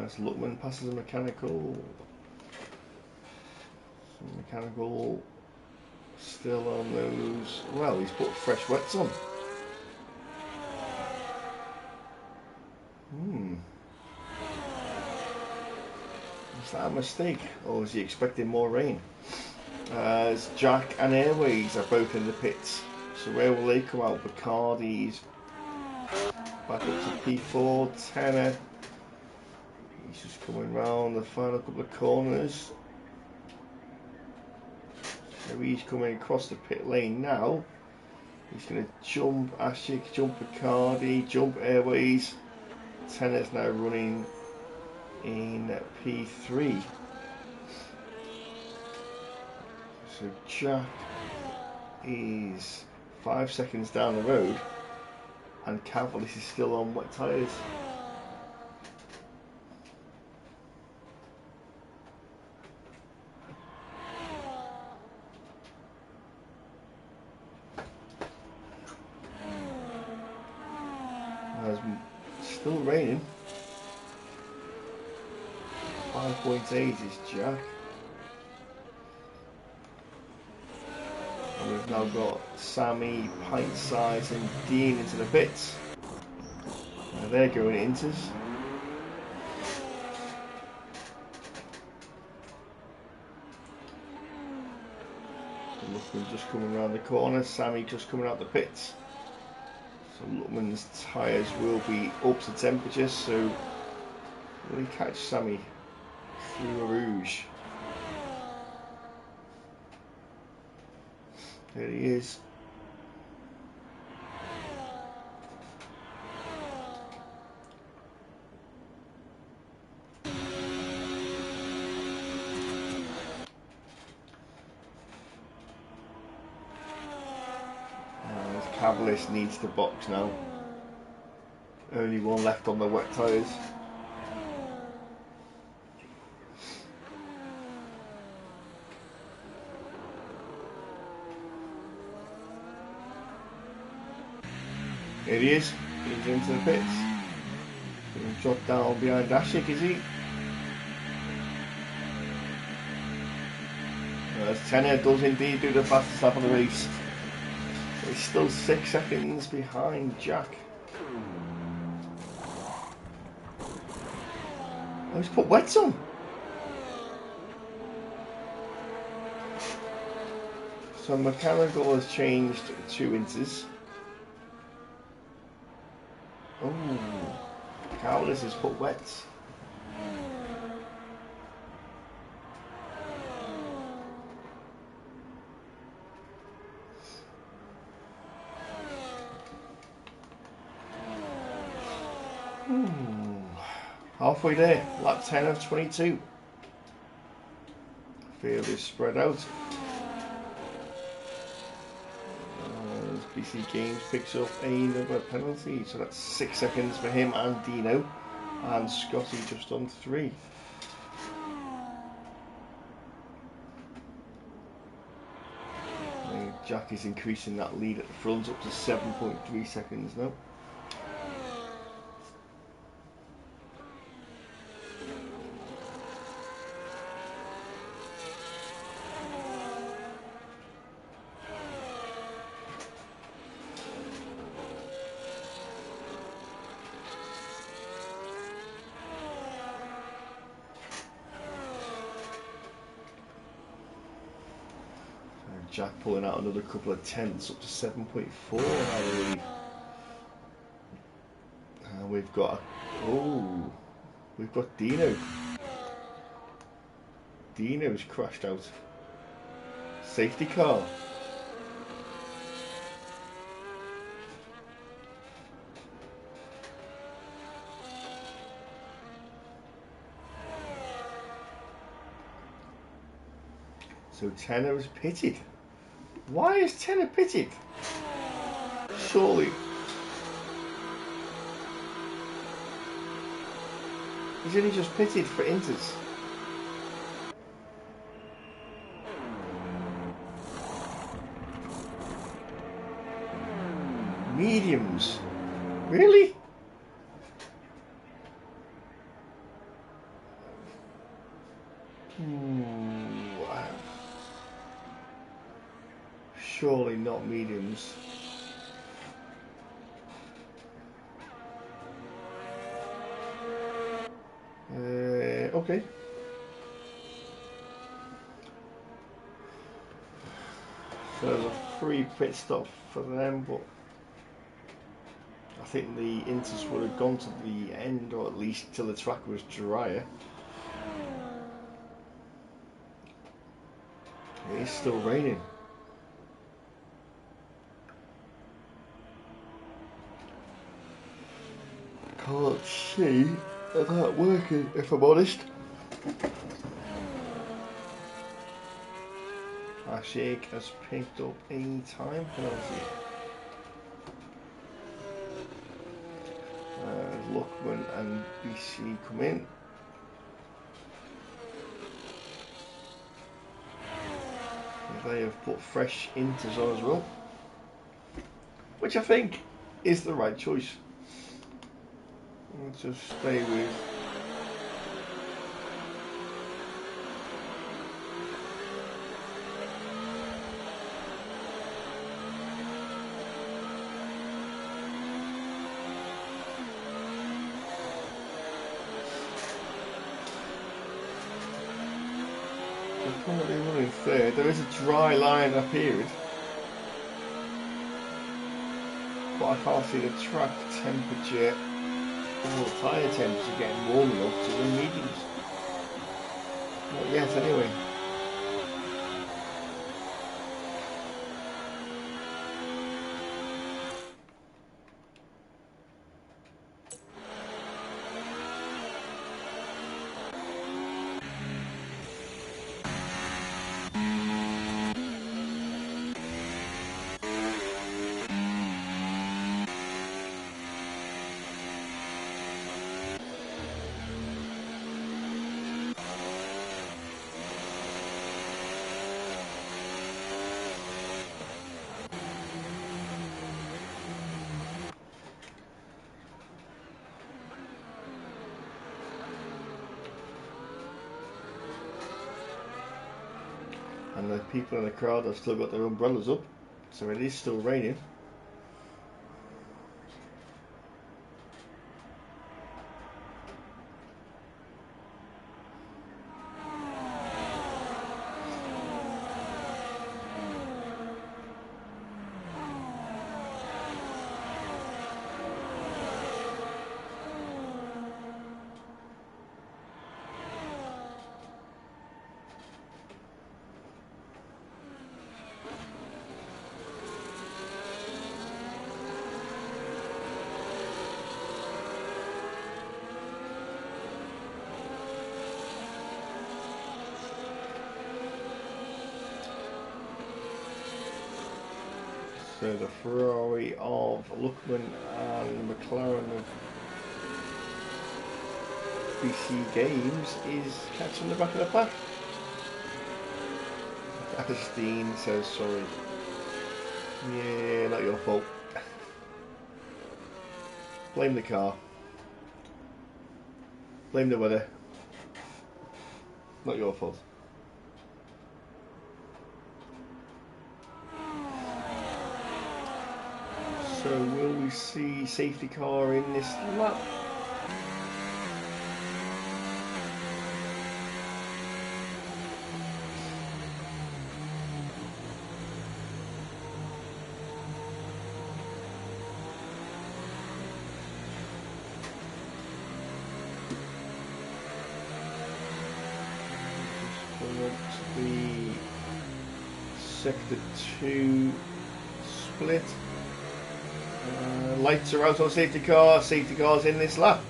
A: As Luckman passes a Mechanical. So Mechanical still on those. Well, he's put fresh wets on. Is that a mistake, or is he expecting more rain? As Jack and Airways are both in the pits. So where will they come out? Bacardi's back up to P4, Tenner. He's just coming round the final couple of corners. So he's coming across the pit lane now. He's going to jump Ashik, jump Bacardi, jump Airways. Tenner's now running in P3. So Jack is 5 seconds down the road and Cavalis is still on wet tyres. Still raining. 5.8 is Jack. We've now got Sammy, Pint Size and Dean into the pits. They're going inters. Luckman just coming around the corner, Sammy just coming out the pits. So Luckman's tyres will be up to temperature, so will he catch Sammy through the rouge? There he is. Cavalis needs to box now. Only one left on the wet tyres. Here he is. He's into the pits. Going to drop down behind Ashik, is he? Tenner does indeed do the fastest lap of the race. He's still 6 seconds behind Jack. Oh, he's put wets on. So mechanical has changed 2 inches. Oh, Cowless has put wets. Halfway there, lap 10 of 22. Field is spread out. As BC Games picks up another penalty, so that's 6 seconds for him and Dino, and Scotty just on 3. Jack is increasing that lead at the front up to 7.3 seconds now. Jack pulling out another couple of tenths up to 7.4, I believe. And we've got Dino. Dino's crashed out. Safety car. So Tenner is pitted. Why is Tenner pitted? Surely. He's only just pitted for inters. Mediums. Really? Surely not mediums. Okay. So there's a free pit stop for them, but I think the inters would have gone to the end, or at least till the track was drier. It is still raining. Can't see that working, if I'm honest. Ashik has picked up a time penalty. Luckman and BC come in. They have put fresh inters on as well, which I think is the right choice. Let's just stay with third. There is a dry line up here, but I can't see the track temperature or the tyre temperature getting warm enough to run mediums. Not yet, anyway. And the people in the crowd have still got their umbrellas up, so it is still raining. So the Ferrari of Luckman and McLaren of BC Games is catching the back of the pack. Athelsteen says sorry. Yeah, not your fault. Blame the car. Blame the weather. Not your fault. So will we see safety car in this lap? The sector 2 split. Lights are out on safety cars in this lap.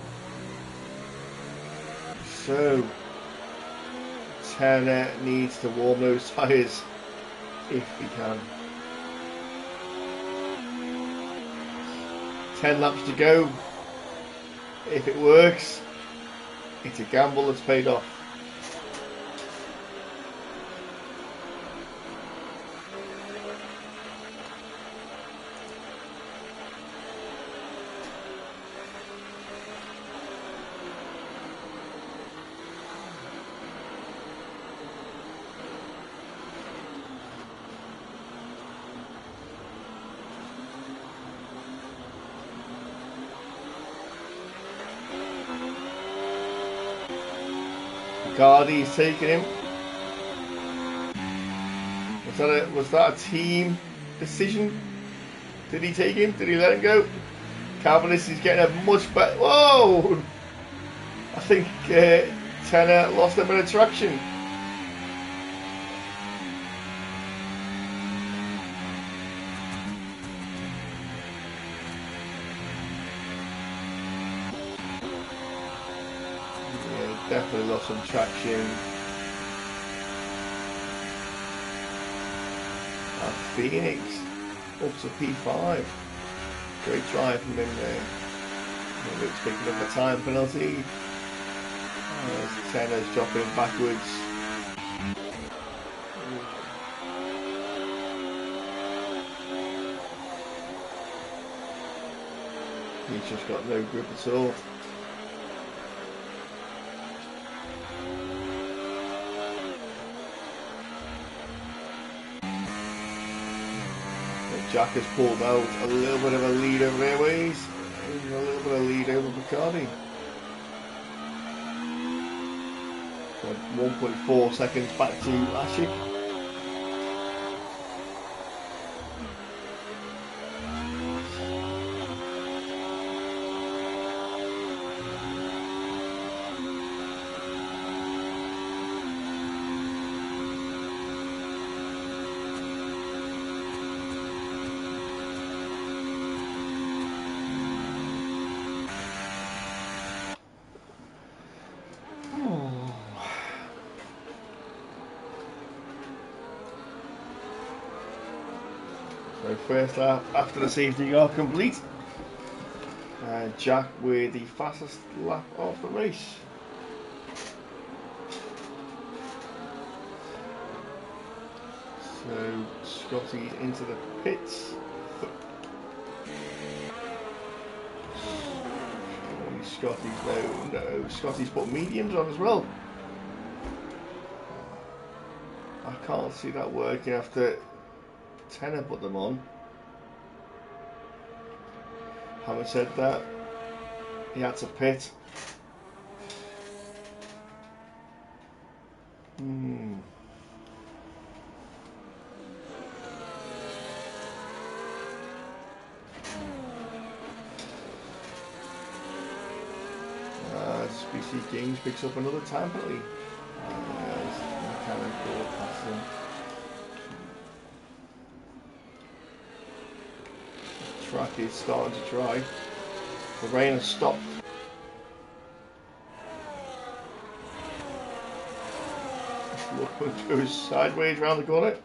A: So Tanner needs to warm those tyres if he can. 10 laps to go. If it works, it's a gamble that's paid off. Gardy's taking him. Was that a team decision? Did he take him? Did he let him go? Cavallis is getting a much better. Whoa! I think Tanner lost a bit of traction. Definitely lost some traction. And Phoenix up to P5. Great drive from him there. Maybe it's picking up a time penalty. As Tanner's dropping backwards. He's just got no grip at all. Jack has pulled out a little bit of a lead over Airways, and a little bit of lead over Bacardi. 1.4 seconds back to Ashik. So first lap after the safety car complete. Jack with the fastest lap of the race. So Scotty into the pits. Scotty's no, Scotty's put mediums on as well. I can't see that working after Tenner put them on. Having said that, he had to pit. BC Games picks up another time penalty. Mechanical passing. The track is starting to dry. The rain has stopped. Look, goes sideways around the corner.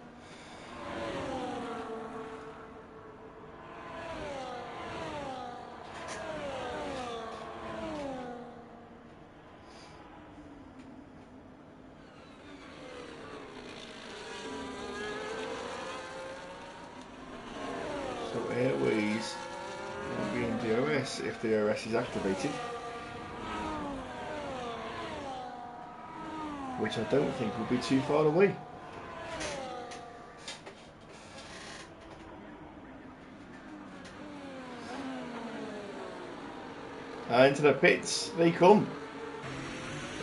A: So Airways will be in DRS if the DRS is activated, which I don't think will be too far away. Into the pits they come.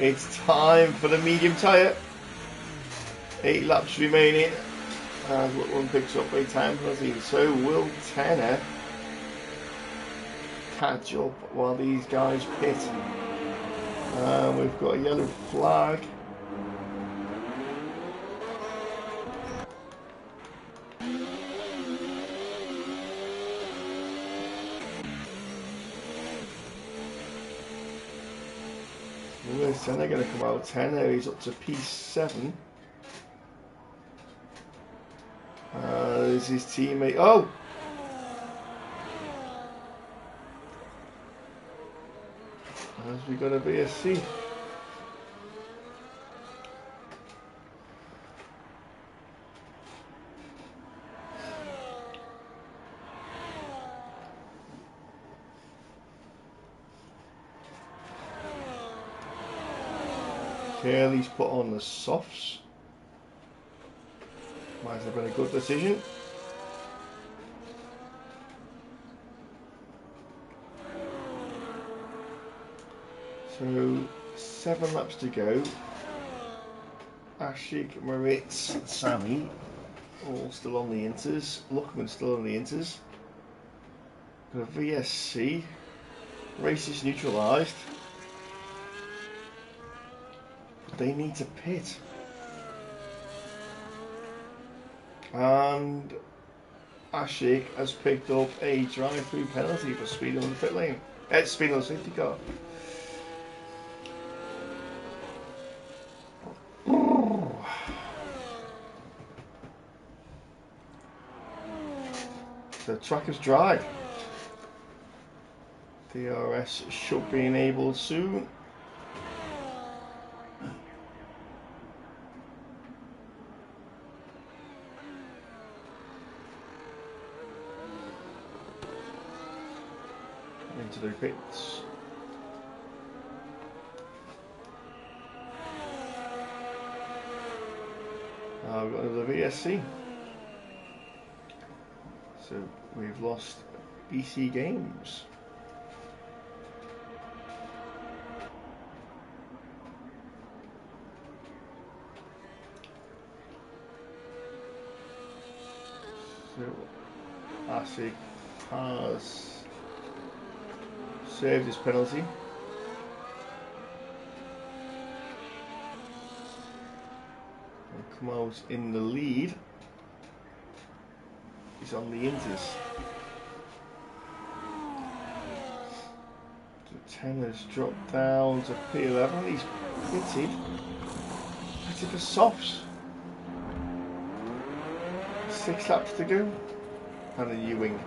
A: It's time for the medium tyre. 8 laps remaining. And Whitlam picks up a time penalty. So will Tenner catch up while these guys pit? We've got a yellow flag. Where's Tenner going to come out? Tenner is up to P7. There's his teammate. Oh! As we got a VSC. Curly's put on the softs. Might have been a good decision. So 7 laps to go. Ashik, Moritz, Sammy, all still on the inters. Luckman still on the inters. Got a VSC. Race is neutralised. But they need to pit. And Ashik has picked up a drive-through penalty for speeding on the pit lane. Speeding on the safety car. The track is dry. DRS should be enabled soon. Into the pits. We've got another VSC. So we've lost BC Games. So Asik has saved his penalty. And come out in the lead. He's on the inters. So Tenner's dropped down to P11. He's pitted for softs. 6 laps to go. and a U-wing.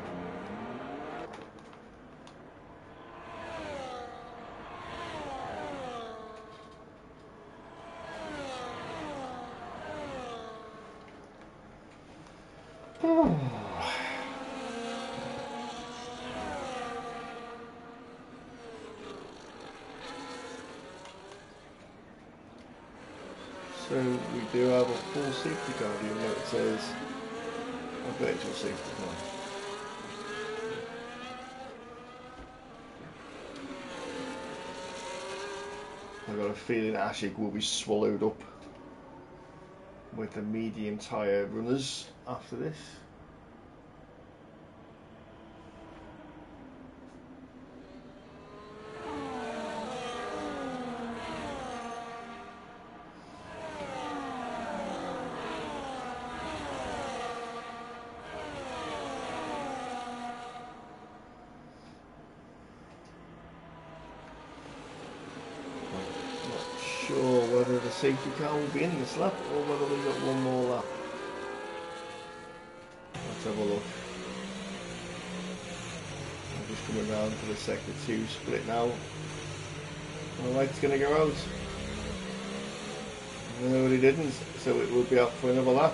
A: So we do have a full safety car, even though it says a virtual safety car. I've got a feeling Ashik will be swallowed up with the medium tyre runners after this. Sure whether the safety car will be in this lap or whether we've got one more lap. Let's have a look. I'm just coming round to the sector 2 split now. The light's going to go out. No, it didn't, so it will be up for another lap.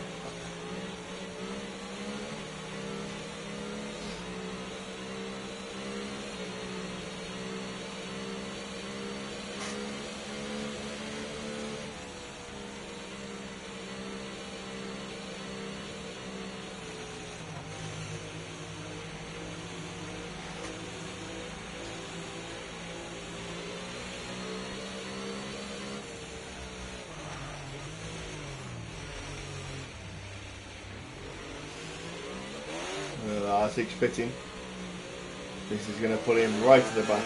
A: R6 pitting. This is going to put him right to the back.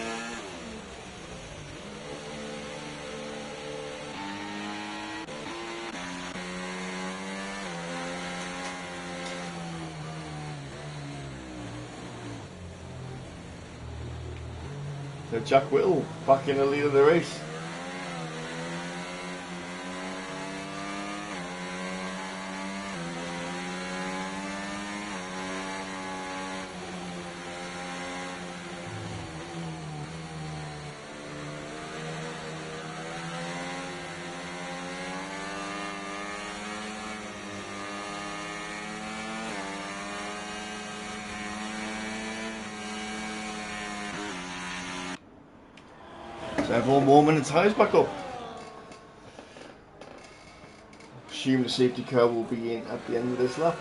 A: So Jack Whittle back in the lead of the race. So everyone warming the tyres back up. Assume the safety car will be in at the end of this lap.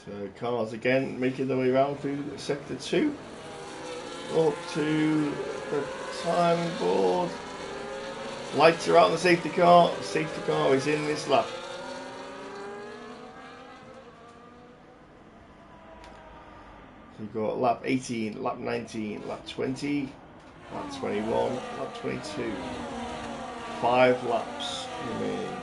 A: So cars again making their way around through sector 2 up to the timing board. Lights are out on the safety car. The safety car is in this lap. So you've got lap 18, lap 19, lap 20, lap 21, lap 22. 5 laps remaining.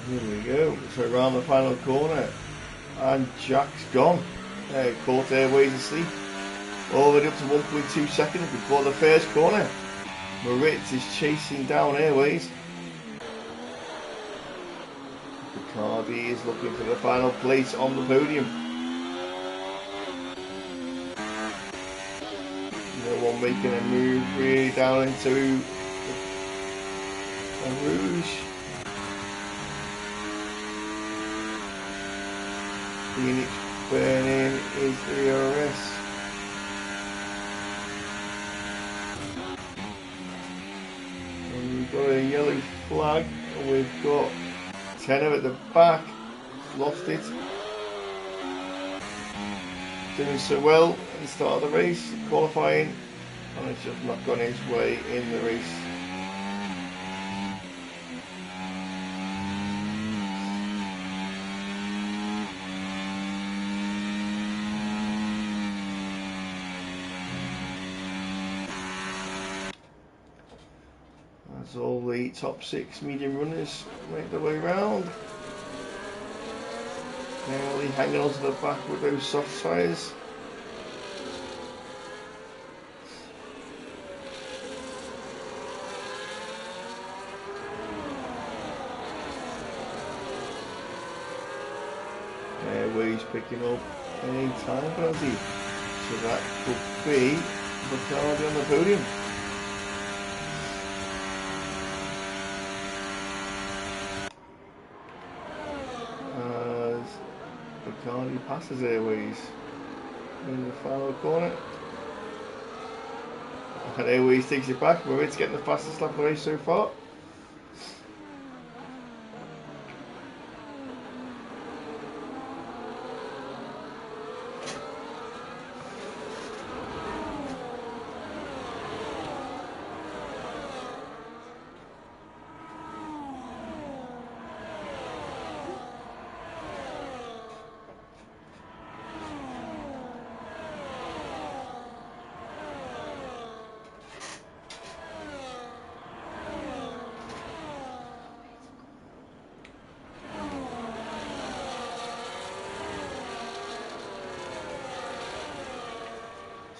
A: Here we go. So around the final corner, and Jack's gone. Caught Airways asleep. Already up to 1.2 seconds before the first corner. Moritz is chasing down Airways. Bacardi is looking for the final place on the podium. No one making a move really down into the Rouge. Phoenix burning is CDR S. And we've got a yellow flag, and we've got Tenor at the back, lost it. Doing so well at the start of the race, qualifying, and it's just not gone his way in the race. As all the top 6 medium runners make their way round. Nearly hanging onto the back with those soft tyres. Airways picking up a time penalty, so that could be Bacardi on the podium. Bacardi passes Airways in the final corner. And Airways takes it back. Moritz getting the fastest lap of the race so far.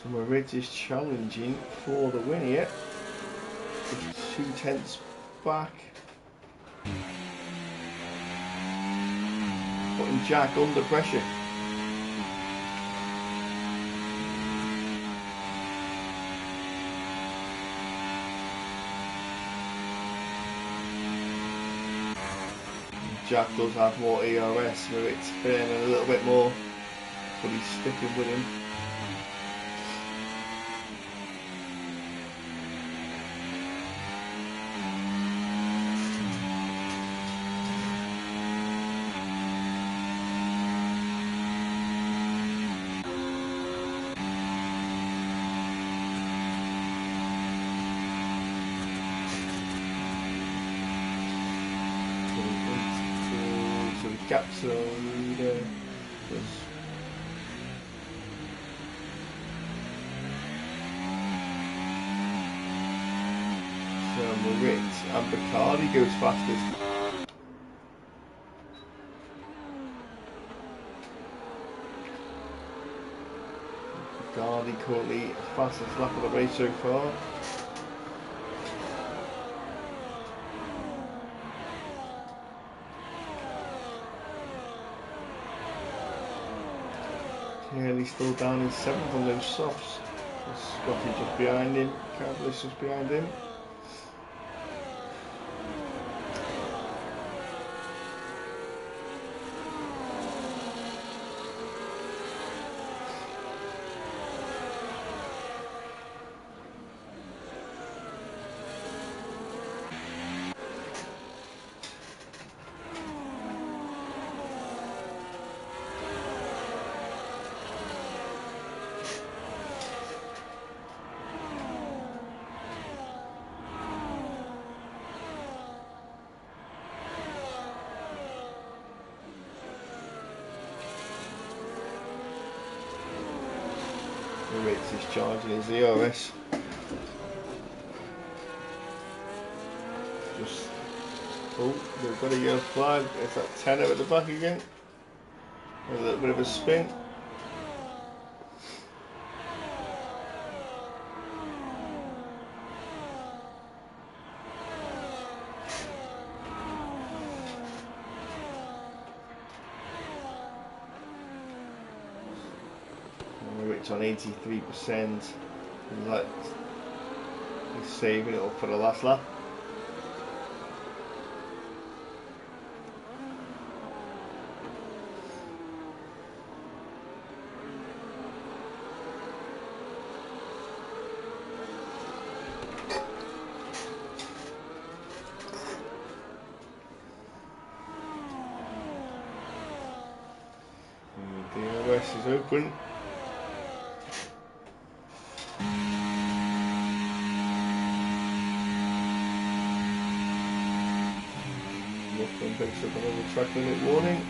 A: So Moritz is challenging for the win here. It's 2/10 back. Putting Jack under pressure. Jack does have more ERS, Moritz burning a little bit more, but he's sticking with him. Gaps on the so Moritz and Bacardi goes fastest. Bacardi currently fastest lap of the race so far. He's still down in 7th on those softs. Scotty just behind him, Cavalish just behind him. Moritz is charging his ERS. Just We've got a yellow flag. It's that tenner at the back again. A little bit of a spin. It's on 83%. Like he's saving it up for the last lap. The DRS is open. Lookman picks up another track limit warning.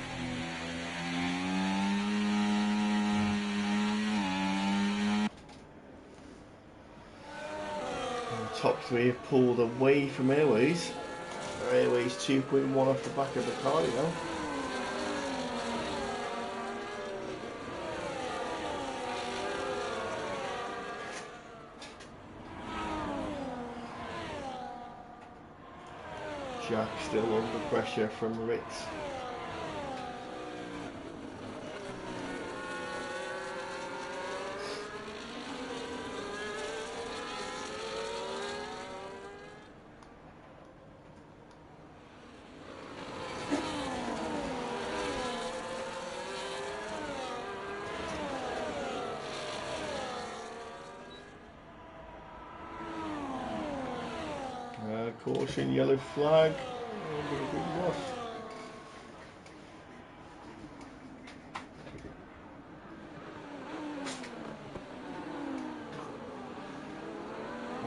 A: And the top three have pulled away from Airways. Airways 2.1 off the back of the car now. Jack still under pressure from Ritz. Caution, yellow flag. A big loss.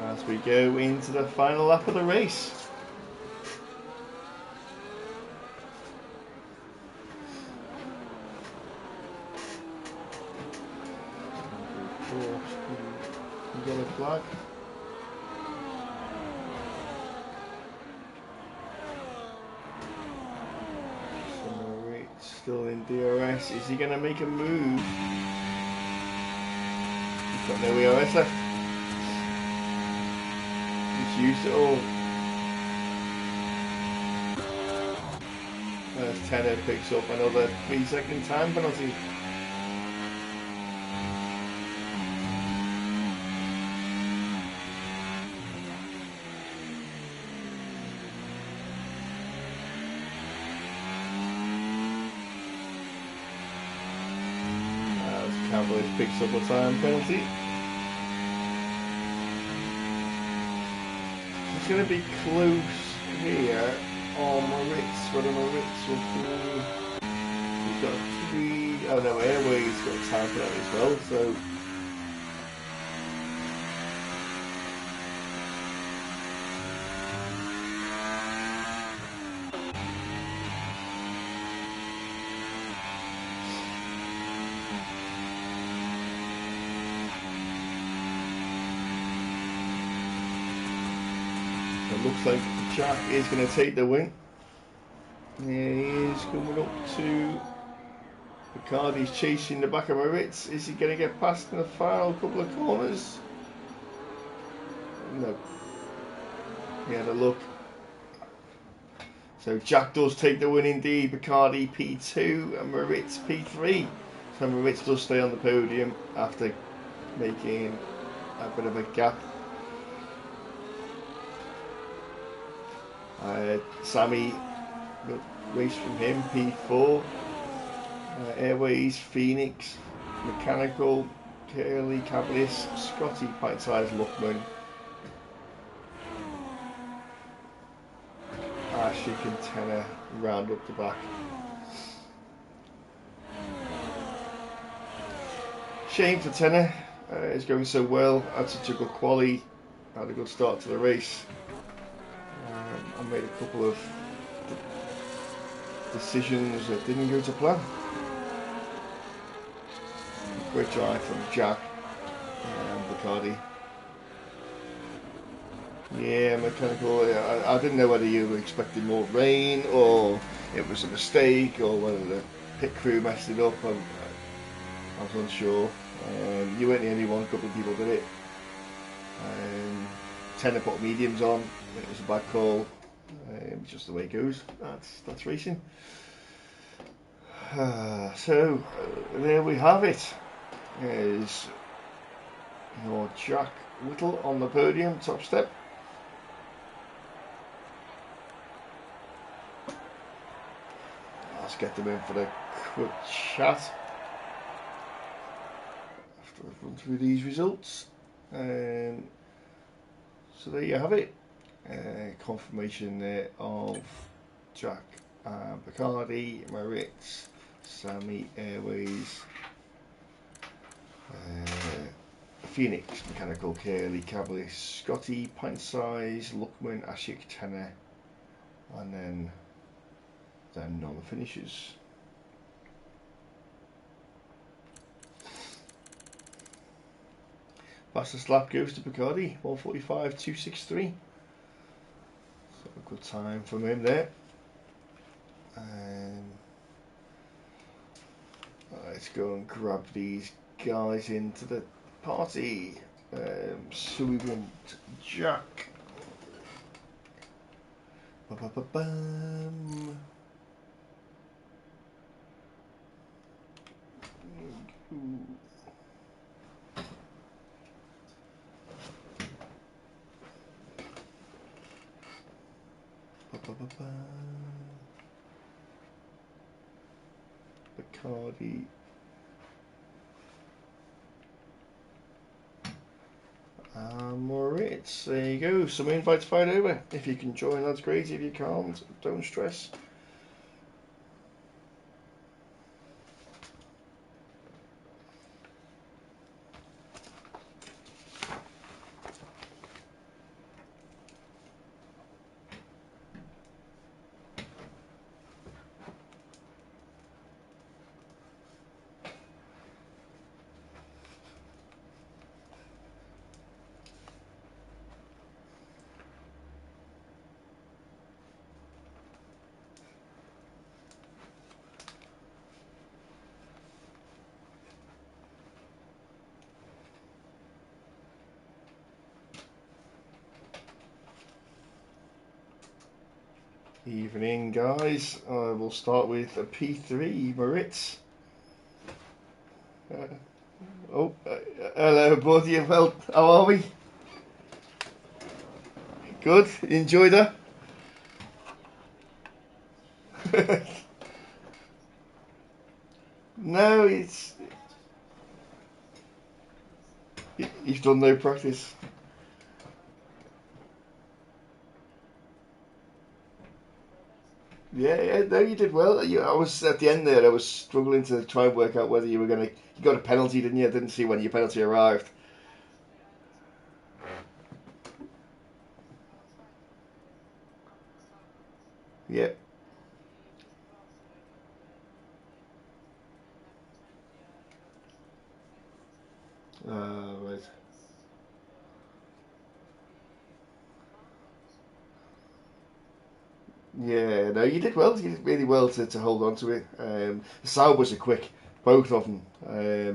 A: As we go into the final lap of the race. Yellow flag. Still in DRS. Is he going to make a move? He's got no ERS left. He's used it all. As Tenner picks up another 3-second time penalty. Cowboys picks up a time penalty. It's going to be close here on Moritz. Whether Moritz will pull. He's got 3. Oh no, Airways got a time penalty as well. So. It looks like Jack is going to take the win. He is coming up to Bacardi's chasing the back of Moritz. Is he going to get past in the final couple of corners? No. He had a look. So Jack does take the win indeed. Bacardi P2 and Moritz P3. So Moritz does stay on the podium after making a bit of a gap. Sammy got race from him, P4. Airways, Phoenix, Mechanical, Curly, Cabliss, Scotty, Pint-Sized, Lookman, Ashik and Tenner round up the back. Shame for Tenner, it's going so well, had such a good quali, had a good start to the race. I made a couple of decisions that didn't go to plan. Great drive from Jack and Bacardi. Yeah, mechanical. I didn't know whether you were expecting more rain or it was a mistake or whether the pit crew messed it up. I was unsure. You weren't the only one. A couple of people did it. Tenner put mediums on. It was a bad call. Just the way it goes. That's racing. So there we have it. There's your Jack Whittle on the podium, top step. Let's get them in for the quick chat after I've run through these results. So there you have it. Confirmation there of Jack Bacardi, Maritz, Sammy Airways, Phoenix, Mechanical, Curly, Cabalis, Scotty, Pint Size, Luckman, Ashik, Tenner, and then on the finishes. Fastest lap goes to Bacardi, 1:45.263. So a good time from him there. Let's go and grab these guys into the party. So we want Jack. Ba-ba-ba-bam. Bacardi. Moritz, there you go. Some invites fired over. If you can join, that's great. If you can't, don't stress. Evening, guys. We'll start with a P3, Moritz. Hello, buddy. Well, how are we? Good. Enjoyed her. No, he's done no practice. Yeah, no, you did well. I was at the end there. I was struggling to try and work out whether you were gonna. You got a penalty, didn't you? I didn't see when your penalty arrived. Yeah. Right. Yeah, no, you did well. You did really well to hold on to it. The Saubers are quick, both of them.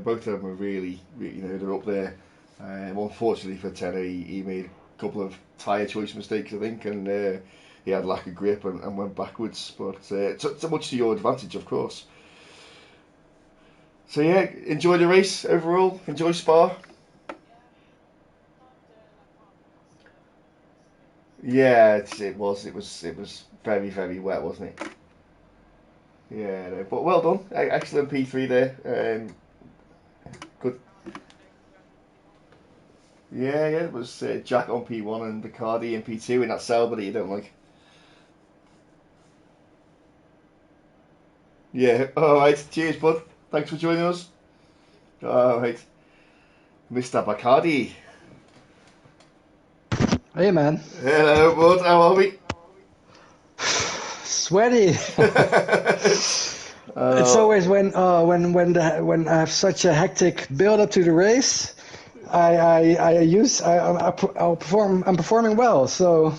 A: Both of them are really, they're up there. Unfortunately for Tenner, he made a couple of tyre choice mistakes, I think, and he had lack of grip and went backwards. But it's much to your advantage, of course. So yeah, enjoy the race overall. Enjoy Spa. Yeah, it was very very wet, wasn't it? Yeah, no, but well done. Excellent P3 there. Good. Yeah, it was Jack on P1 and Bacardi in P2 in that Sauber that you don't like. Yeah, alright. Cheers, bud. Thanks for joining us. Alright. Mr. Bacardi.
B: Hey man,
A: Hello, bud. How are we?
B: sweaty. It's always when I have such a hectic build up to the race. I'm performing well. So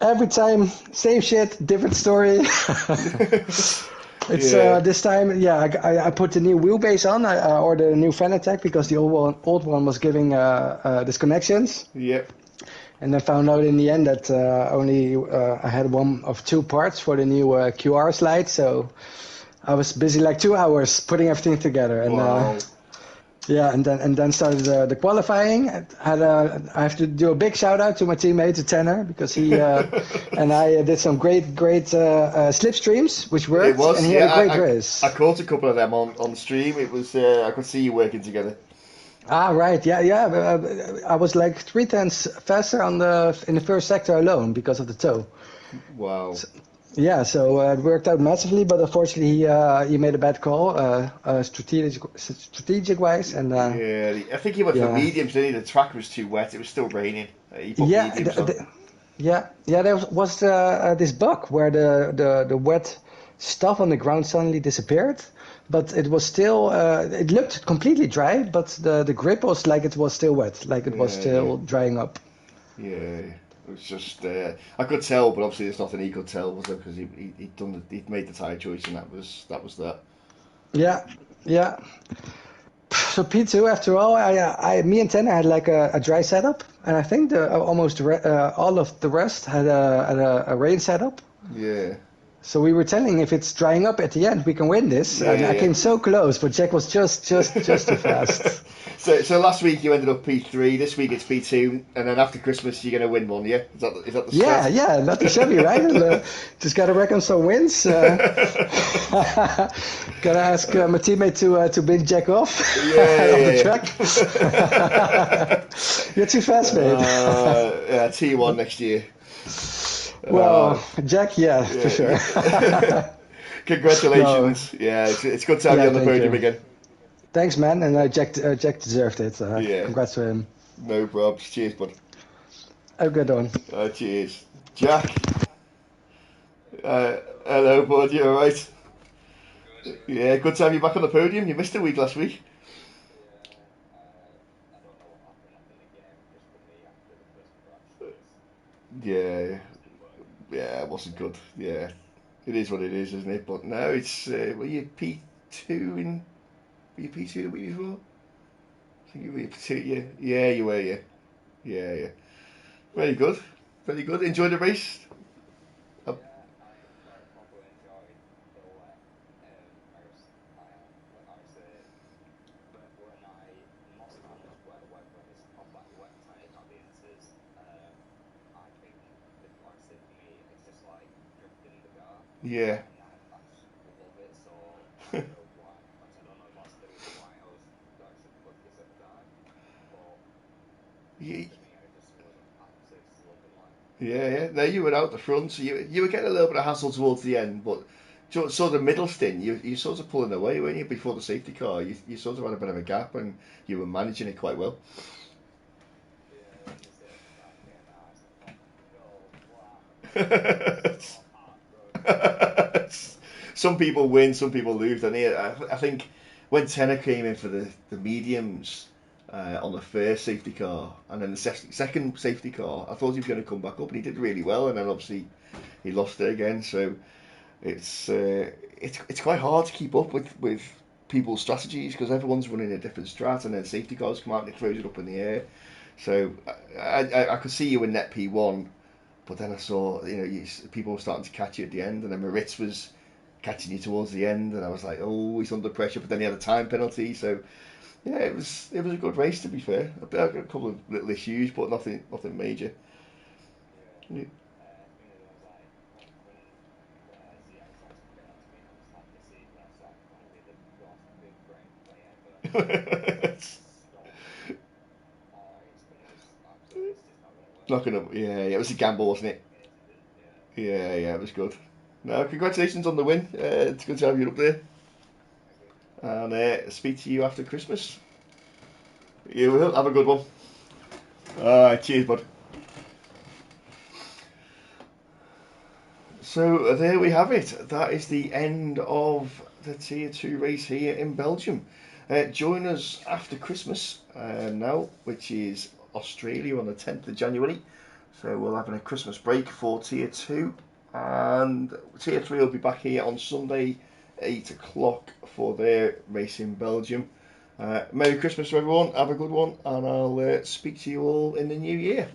B: every time, same shit, different story. It's
A: Yeah,
B: this time, yeah. I put the new wheelbase on. I ordered a new Fanatec because the old one was giving disconnections.
A: yep.
B: And I found out in the end that only I had one of two parts for the new QR slide. So I was busy like 2 hours putting everything together. And
A: Wow.
B: yeah, and then started the qualifying. I have to do a big shout out to my teammate, to Tanner, because he and I did some great slipstreams, which
A: It
B: worked, and
A: was,
B: he had
A: yeah.
B: a great
A: I
B: race.
A: caught a couple of them on stream. It was, I could see you working together.
B: Ah, right, yeah. I was like 3 tenths faster in the first sector alone because of the toe.
A: Wow.
B: So, yeah, so it worked out massively, but unfortunately he made a bad call, strategic wise, and
A: Yeah, I think he went for
B: yeah.
A: mediums, didn't he? The track was too wet. It was still raining. He put
B: Yeah,
A: mediums on.
B: yeah. There was this bug where the wet stuff on the ground suddenly disappeared, but it was still. It looked completely dry, but the grip was like it was still wet, like it was
A: Yeah.
B: still drying up.
A: Yeah. It was just, I could tell, but obviously there's nothing he could tell, was there? Because he'd made the tyre choice, and that was that.
B: Yeah, yeah. So P2, after all, me and Tanner had like a dry setup, and I think all of the rest had a rain setup.
A: Yeah.
B: So we were telling if it's drying up at the end, we can win this. And I
A: Yeah,
B: came so close, but Jack was just too
A: yeah.
B: fast.
A: So last week you ended up P3. This week it's P2, and then after Christmas you're gonna win one. Yeah, is that the
B: Yeah,
A: strat?
B: yeah, not too shabby, right? Just got to reckon some wins. Gotta ask my teammate to bin Jack off off the
A: Yeah,
B: track.
A: yeah.
B: You're too fast, mate.
A: Yeah, T1 next year. Uh,
B: Well, Jack, yeah, for
A: yeah,
B: sure. No,
A: Congratulations. Yeah, it's good to have you
B: yeah,
A: on the
B: thank
A: podium
B: you.
A: again.
B: Thanks, man. And Jack deserved it.
A: Yeah,
B: Congrats to him.
A: no probs. Cheers, bud.
B: Have a good one.
A: Cheers. Jack, uh, hello, bud. You alright? Yeah, good to have you back on the podium. You missed a week last week. Yeah, yeah, it wasn't good. Yeah, it is what it is, isn't it? But no, it's were you P2 in? Were you P2 the week before? I think you were P2. Yeah, yeah, you were. Yeah, yeah, yeah. Very good, very good. Enjoy the race. Uh, yeah. Ye- Yeah, yeah. No, you were out the front, so you were getting a little bit of hassle towards the end, but sort of middle stint, you sort of pulling away, weren't you? Before the safety car, you sort of had a bit of a gap, and you were managing it quite well. Some people win, some people lose. And I think when Tenner came in for the mediums on the first safety car, and then the second safety car, I thought he was going to come back up, and he did really well. And then obviously he lost it again. So it's quite hard to keep up with people's strategies because everyone's running a different strat, and then safety cars come out and it throws it up in the air. So I could see you in net P1, but then I saw people were starting to catch you at the end, and then Moritz was catching you towards the end, and I was like, oh, he's under pressure. But then he had a time penalty, so yeah, it was a good race to be fair. A couple of little issues, but nothing major. Yeah. Not gonna. Yeah, yeah, it was a gamble, wasn't it? Yeah, yeah, it was good. No, congratulations on the win. It's good to have you up there, and speak to you after Christmas. You will have a good one. All right, cheers, bud. So there we have it. That is the end of the Tier 2 race here in Belgium. Join us after Christmas now, which is Australia on the 10th of January. So we'll have a Christmas break for Tier 2. And Tier 3 will be back here on Sunday, 8 o'clock for their race in Belgium. Merry Christmas to everyone, have a good one, and I'll speak to you all in the new year.